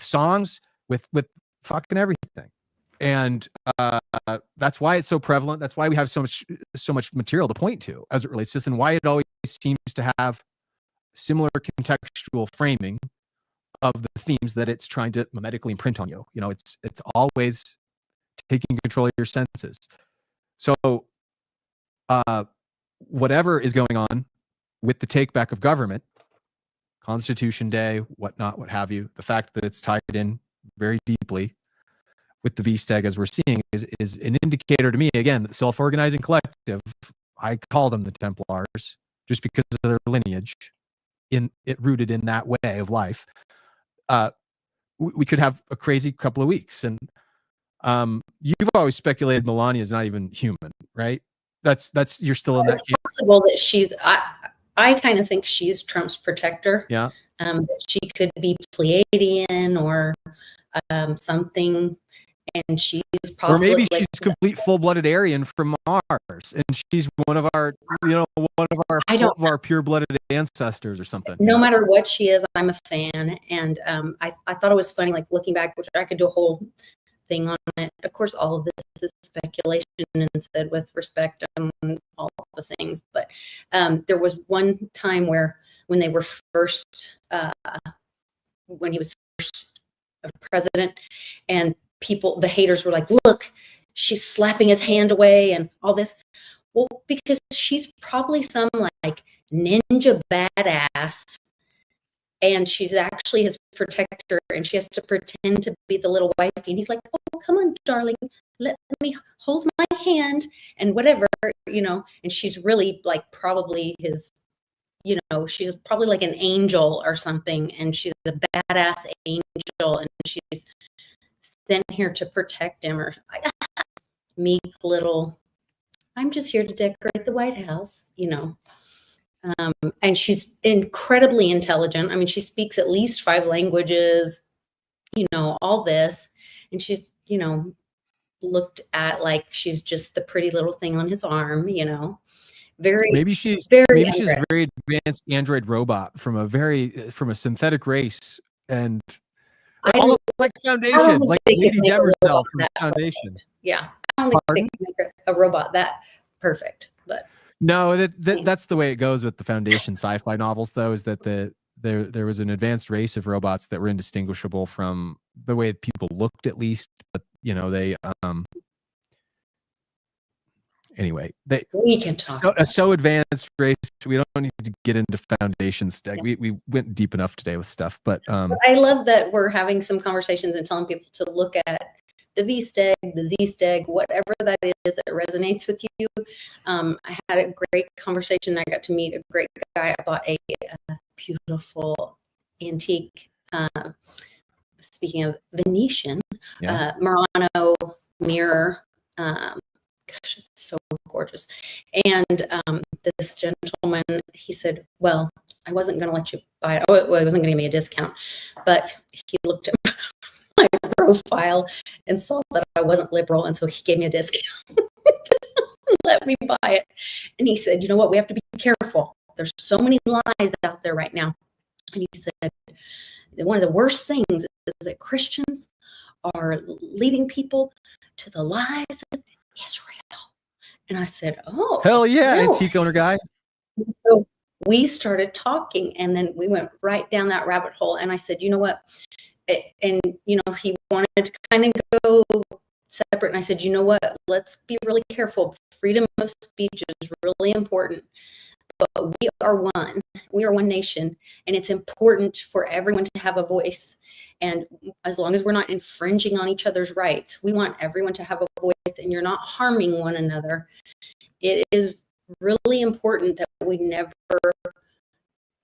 Speaker 2: songs, with fucking everything. And that's why it's so prevalent. That's why we have so much material to point to as it relates to this, and why it always seems to have similar contextual framing of the themes that it's trying to mimetically imprint on you. It's always taking control of your senses. So whatever is going on with the take back of government, Constitution Day, whatnot, what have you, the fact that it's tied in very deeply with the V-Steg as we're seeing is an indicator to me, again, that self-organizing collective, I call them the Templars just because of their lineage, rooted in that way of life. We could have a crazy couple of weeks. And you've always speculated Melania is not even human, right? That's you're still in that case.
Speaker 1: It's possible that she's, I kind of think she's Trump's protector.
Speaker 2: Yeah.
Speaker 1: That she could be Pleiadian or something. And she's possibly,
Speaker 2: or maybe she's complete full-blooded Aryan from Mars, and she's one of our pure-blooded ancestors or something.
Speaker 1: No matter what she is, I'm a fan, and I thought it was funny, like looking back, which I could do a whole thing on it. Of course, all of this is speculation and said with respect and all the things, but there was one time when they were first, when he was first president, and the haters were like, look, she's slapping his hand away and all this. Well, because she's probably some like ninja badass, and she's actually his protector, and she has to pretend to be the little wifey. And he's like, oh, come on, darling, let me hold my hand and whatever, and she's really like probably his, she's probably like an angel or something, and she's a badass angel, and she's sent here to protect him, or meek little, I'm just here to decorate the White House, and she's incredibly intelligent. I mean, she speaks at least 5 languages, all this, and she's, looked at like she's just the pretty little thing on his arm, maybe she's a
Speaker 2: very advanced android robot from a synthetic race, and almost like Foundation, like Lady Demerzel from Foundation.
Speaker 1: Yeah, I don't think they can make a robot that perfect, but
Speaker 2: no, that's the way it goes with the Foundation sci-fi novels, though, is that there was an advanced race of robots that were indistinguishable from the way people looked, at least. But they anyway,
Speaker 1: we can talk.
Speaker 2: So advanced race. We don't need to get into Foundation stuff. Yeah. We went deep enough today with stuff, but
Speaker 1: I love that we're having some conversations and telling people to look at the V-Steg, the Z-Steg, whatever that is that resonates with you. I had a great conversation. I got to meet a great guy. I bought a beautiful antique, speaking of Venetian, Murano mirror. Gosh, it's so gorgeous. And this gentleman, he said, well, I wasn't going to let you buy it. Oh, well, he wasn't going to give me a discount, but he looked at my profile and saw that I wasn't liberal. And so he gave me a discount. Let me buy it. And he said, you know what? We have to be careful. There's so many lies out there right now. And he said, one of the worst things is that Christians are leading people to the lies of Israel. And I said, oh.
Speaker 2: Hell yeah,
Speaker 1: no.
Speaker 2: antique owner guy.
Speaker 1: So we started talking, and then we went right down that rabbit hole. And I said, you know what? And, you know, he wanted to kind of go separate. And I said, you know what? Let's be really careful. Freedom of speech is really important. But we are one. We are one nation. And it's important for everyone to have a voice. And as long as we're not infringing on each other's rights, we want everyone to have a voice, and you're not harming one another. It is really important that we never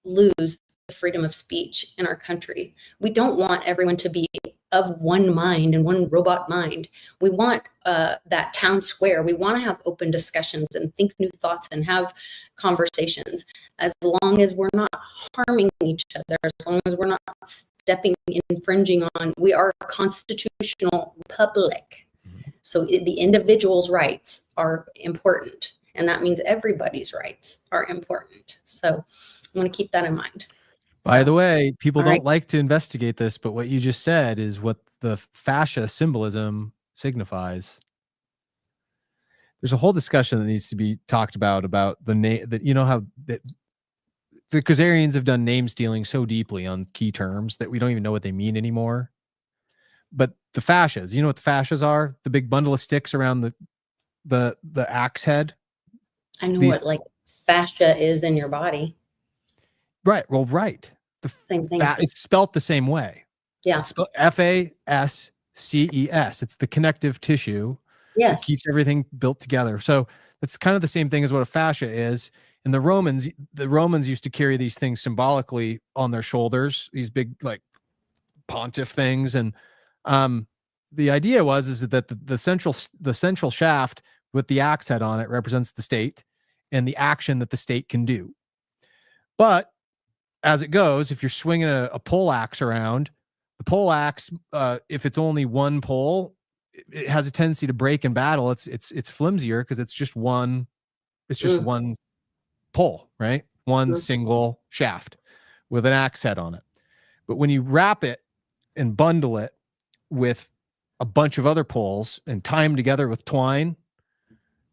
Speaker 1: lose the freedom of speech in our country. We don't want everyone to be of one mind and one robot mind. We want that town square. We want to have open discussions and think new thoughts and have conversations, as long as we're not harming each other, as long as we're not infringing on. We are a constitutional republic. So the individual's rights are important. And that means everybody's rights are important. So I want to keep that in mind.
Speaker 2: By the way, people don't like to investigate this, but what you just said is what the fascia symbolism signifies. There's a whole discussion that needs to be talked about the name, that, you know, how the Khazarians have done name stealing so deeply on key terms that we don't even know what they mean anymore. But the fascias, you know what the fascias are? The big bundle of sticks around the axe head.
Speaker 1: I know what like fascia is in your body.
Speaker 2: Right. Well, right. The
Speaker 1: same thing.
Speaker 2: It's spelt the same way.
Speaker 1: Yeah.
Speaker 2: It's spelled FASCES. It's the connective tissue.
Speaker 1: Yes.
Speaker 2: That keeps everything built together. So it's kind of the same thing as what a fascia is. And the Romans used to carry these things symbolically on their shoulders, these big like pontiff things. And the idea is that the central shaft with the axe head on it represents the state and the action that the state can do. But as it goes, if you're swinging a pole axe around, the pole axe, if it's only one pole, it has a tendency to break in battle. It's flimsier because it's just one pole, right? One single shaft with an axe head on it. But when you wrap it and bundle it with a bunch of other poles and tie them together with twine,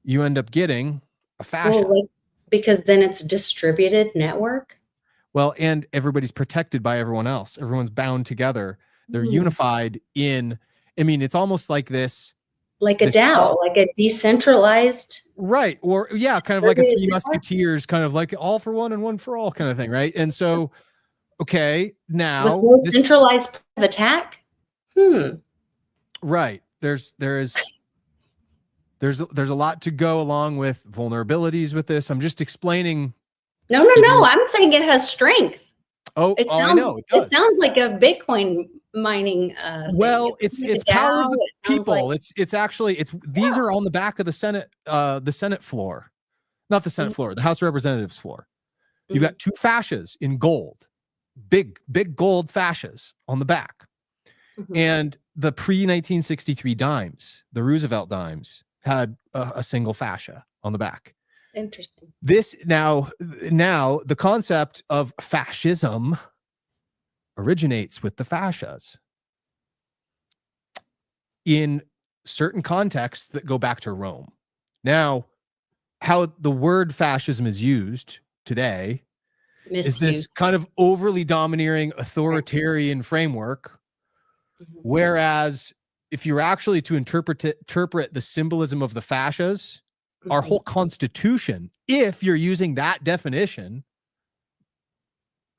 Speaker 2: you end up getting a fascia.
Speaker 1: Well, because then it's distributed network.
Speaker 2: Well, and everybody's protected by everyone else. Everyone's bound together. They're unified in, I mean, it's almost like this.
Speaker 1: Like a DAO, like a decentralized.
Speaker 2: Right. Or yeah, kind of like a Three Musketeers, kind of like all for one and one for all kind of thing. Right. And so, okay, now.
Speaker 1: With no centralized attack?
Speaker 2: Right. There's a lot to go along with vulnerabilities with this. I'm just explaining.
Speaker 1: No. I'm saying it has strength.
Speaker 2: I know.
Speaker 1: It sounds like a Bitcoin mining.
Speaker 2: Well, it's power of the people. Like, these are on the back of the Senate floor, not the Senate floor, the House of Representatives floor. You've got two fascias in gold, big gold fascias on the back, and the pre-1963 dimes, the Roosevelt dimes, had a single fascia on the back.
Speaker 1: Interesting.
Speaker 2: This now the concept of fascism originates with the fascias in certain contexts that go back to Rome. Now, how the word fascism is used today is this kind of overly domineering authoritarian framework, whereas if you're actually to interpret the symbolism of the fascias, our whole Constitution, if you're using that definition,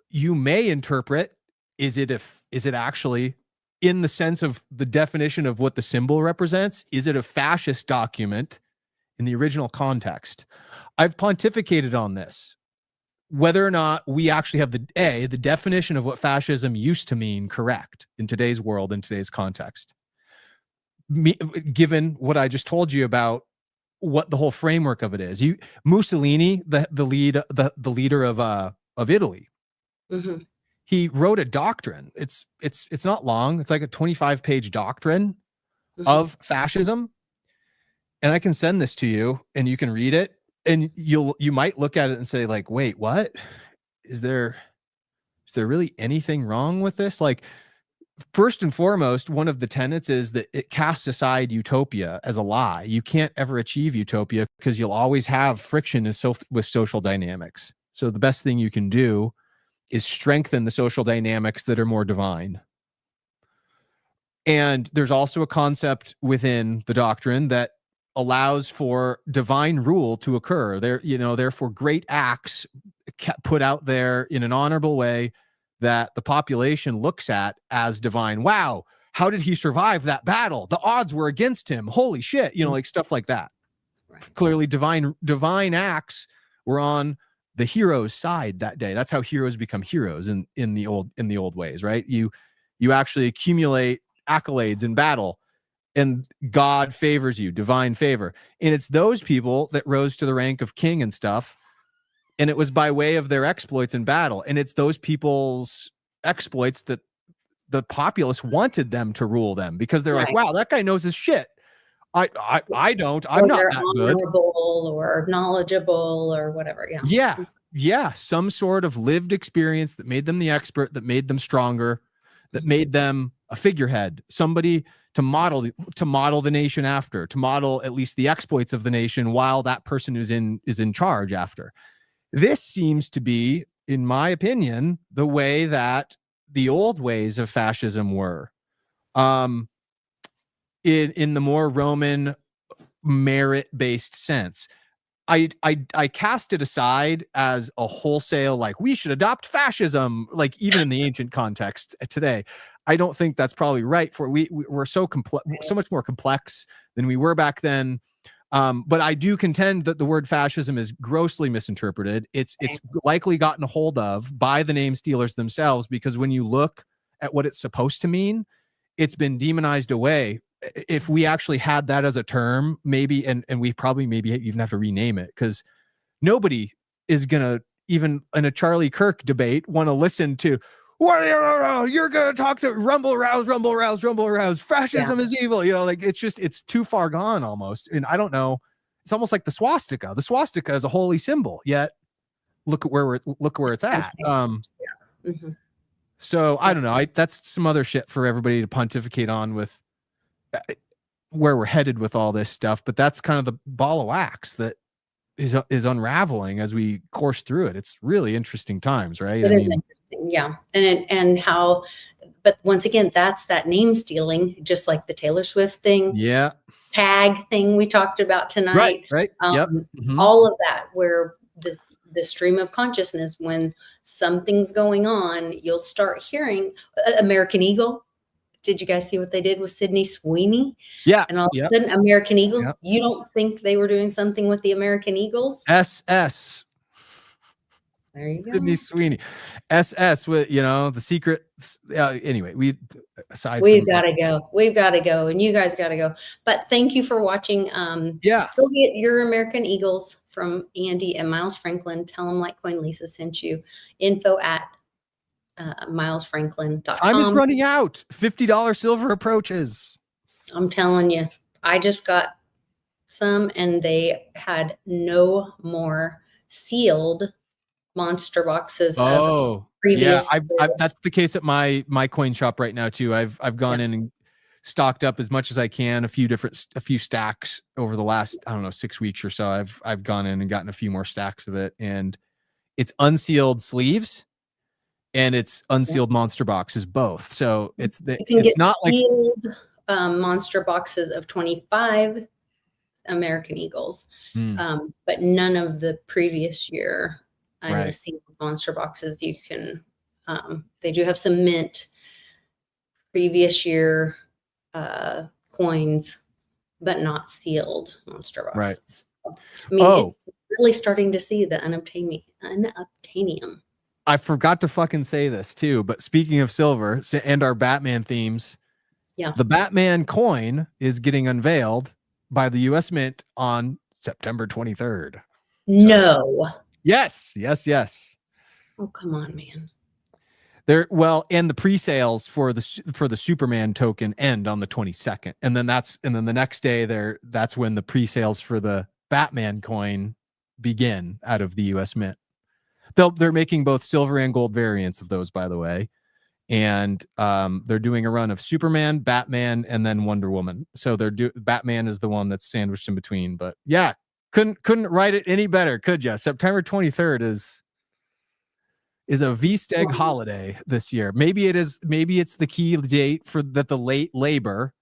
Speaker 2: you may interpret, is it actually in the sense of the definition of what the symbol represents? Is it a fascist document in the original context? I've pontificated on this, whether or not we actually have the definition of what fascism used to mean correct in today's world, in today's context. Given what I just told you about what the whole framework of it is. Mussolini, the leader of Italy, he wrote a doctrine. It's not long. It's like a 25-page doctrine of fascism. And I can send this to you and you can read it, and you might look at it and say like, wait, what? Is there really anything wrong with this? Like, first and foremost, one of the tenets is that it casts aside utopia as a lie. You can't ever achieve utopia because you'll always have friction with social dynamics. So the best thing you can do is strengthen the social dynamics that are more divine. And there's also a concept within the doctrine that allows for divine rule to occur. Therefore great acts put out there in an honorable way that the population looks at as divine. Wow, how did he survive that battle? The odds were against him. Holy shit, like stuff like that. Right. Clearly divine acts were on the hero's side that day. That's how heroes become heroes in the old ways, right? You actually accumulate accolades in battle, and God favors you, divine favor. And it's those people that rose to the rank of king and stuff. And it was by way of their exploits in battle. And it's those people's exploits that the populace wanted them to rule them, because they're like, wow, that guy knows his shit. I don't. I'm not that good.
Speaker 1: Or knowledgeable or whatever.
Speaker 2: Yeah. Some sort of lived experience that made them the expert, that made them stronger, that made them a figurehead, somebody to model the nation after, to model at least the exploits of the nation while that person is in charge after. This seems to be, in my opinion, the way that the old ways of fascism were. In the more Roman merit-based sense. I cast it aside as a wholesale, like, we should adopt fascism, like even in the ancient context today. I don't think that's probably right. We're so much more complex than we were back then. But I do contend that the word fascism is grossly misinterpreted. It's likely gotten a hold of by the name stealers themselves, because when you look at what it's supposed to mean, it's been demonized away. If we actually had that as a term, maybe, and we probably maybe even have to rename it, because nobody is gonna, even in a Charlie Kirk debate, want to listen to, you're gonna talk to rumble rouse, fascism is evil, it's too far gone almost. And I don't know, it's almost like the swastika is a holy symbol, yet look where it's at. So I don't know, that's some other shit for everybody to pontificate on with where we're headed with all this stuff, but that's kind of the ball of wax that is unraveling as we course through it. It's really interesting times, right?
Speaker 1: It is interesting, yeah. And how, but once again, that's that name stealing, just like the Taylor Swift thing, tag thing we talked about tonight,
Speaker 2: right.
Speaker 1: All of that, where the stream of consciousness, when something's going on, you'll start hearing American Eagle. Did you guys see what they did with Sydney Sweeney?
Speaker 2: Yeah.
Speaker 1: And all of a sudden, American Eagle. You don't think they were doing something with the American Eagles?
Speaker 2: SS.
Speaker 1: There you go.
Speaker 2: Sydney Sweeney. SS with, the secret. Anyway, we've got to
Speaker 1: go. We've got to go. And you guys got to go. But thank you for watching. Go get your American Eagles from Andy and Miles Franklin. Tell them Litecoin Lisa sent you. Info at milesfranklin.com.
Speaker 2: Time is running out. $50 silver approaches.
Speaker 1: I'm telling you, I just got some, and they had no more sealed monster boxes of previous.
Speaker 2: Yeah, that's the case at my coin shop right now too. I've gone in and stocked up as much as I can, a few stacks over the last, 6 weeks or so. I've gone in and gotten a few more stacks of it, and it's unsealed sleeves. And it's unsealed monster boxes, both. So it's not
Speaker 1: sealed, monster boxes of 25 American Eagles, but none of the previous year. The sealed monster boxes, you can. They do have some mint previous year coins, but not sealed monster boxes.
Speaker 2: Right.
Speaker 1: So, it's really starting to see the unobtainium.
Speaker 2: I forgot to fucking say this too, but speaking of silver and our Batman themes, the Batman coin is getting unveiled by the U.S. Mint on September 23rd.
Speaker 1: No.
Speaker 2: Yes.
Speaker 1: Oh, come on, man.
Speaker 2: And the pre-sales for the Superman token end on the 22nd, and then the next day that's when the pre-sales for the Batman coin begin out of the US Mint. They're making both silver and gold variants of those, by the way, and they're doing a run of Superman, Batman, and then Wonder Woman. So Batman is the one that's sandwiched in between. But yeah, couldn't write it any better, could you? September 23rd is a VSTEG holiday this year. Maybe it's the key date for that the late labor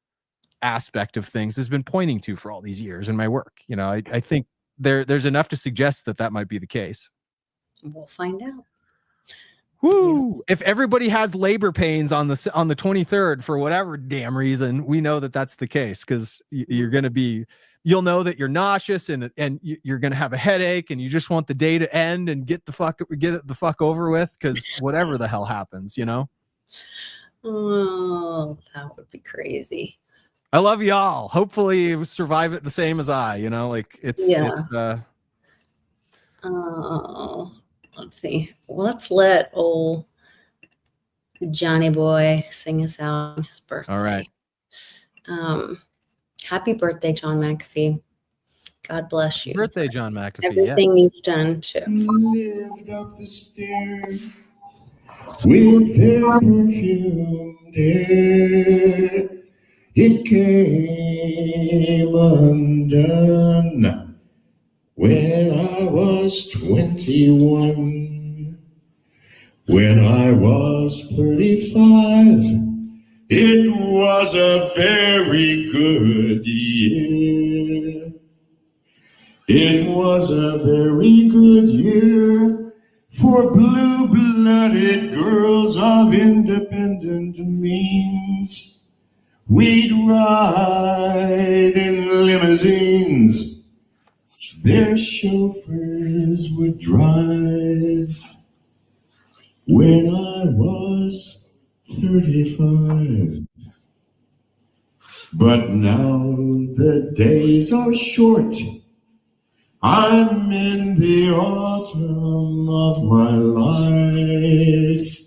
Speaker 2: aspect of things has been pointing to for all these years in my work. You know, I think there's enough to suggest that might be the case.
Speaker 1: We'll find out.
Speaker 2: Woo! If everybody has labor pains on the 23rd for whatever damn reason, we know that that's the case, because you'll know that you're nauseous and you're going to have a headache, and you just want the day to end and get it the fuck over with, because whatever the hell happens, you know?
Speaker 1: Oh, that would be crazy.
Speaker 2: I love y'all. Hopefully you survive it the same as I, you know, like
Speaker 1: let's see. Well, let's let old Johnny Boy sing us out on his birthday.
Speaker 2: All right.
Speaker 1: Happy birthday, John McAfee. God bless you.
Speaker 2: Happy birthday, John McAfee.
Speaker 1: Everything you've done too.
Speaker 4: Lived up the stairs with their perfumed air. It came undone when I was 21. When I was 35, it was a very good year. It was a very good year for blue-blooded girls of independent means. We'd ride in limousines. Their chauffeurs would drive. When I was 35. But now the days are short. I'm in the autumn of my life,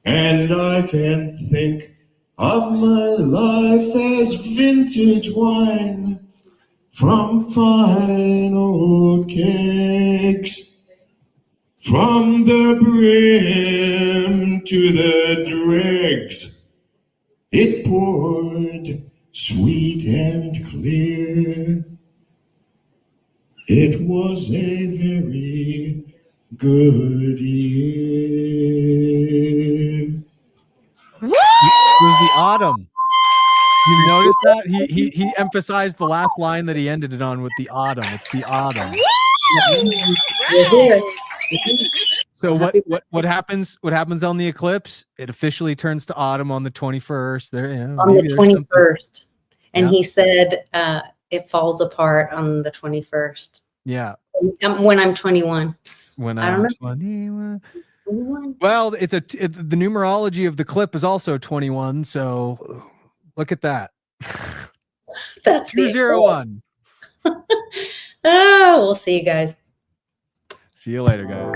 Speaker 4: and I can think of my life as vintage wine from fine old kegs, from the brim to the dregs. It poured sweet and clear. It was a very good year.
Speaker 2: It was the autumn. You notice that? He emphasized the last line that he ended it on with the autumn. It's the autumn. So what happens on the eclipse? It officially turns to autumn on the 21st.
Speaker 1: On the 21st. And he said it falls apart on the 21st.
Speaker 2: Yeah.
Speaker 1: When I'm 21.
Speaker 2: When I'm 21. Well, the numerology of the clip is also 21, so look at that.
Speaker 1: That's
Speaker 2: 201.
Speaker 1: Oh, we'll see you guys.
Speaker 2: See you later, guys.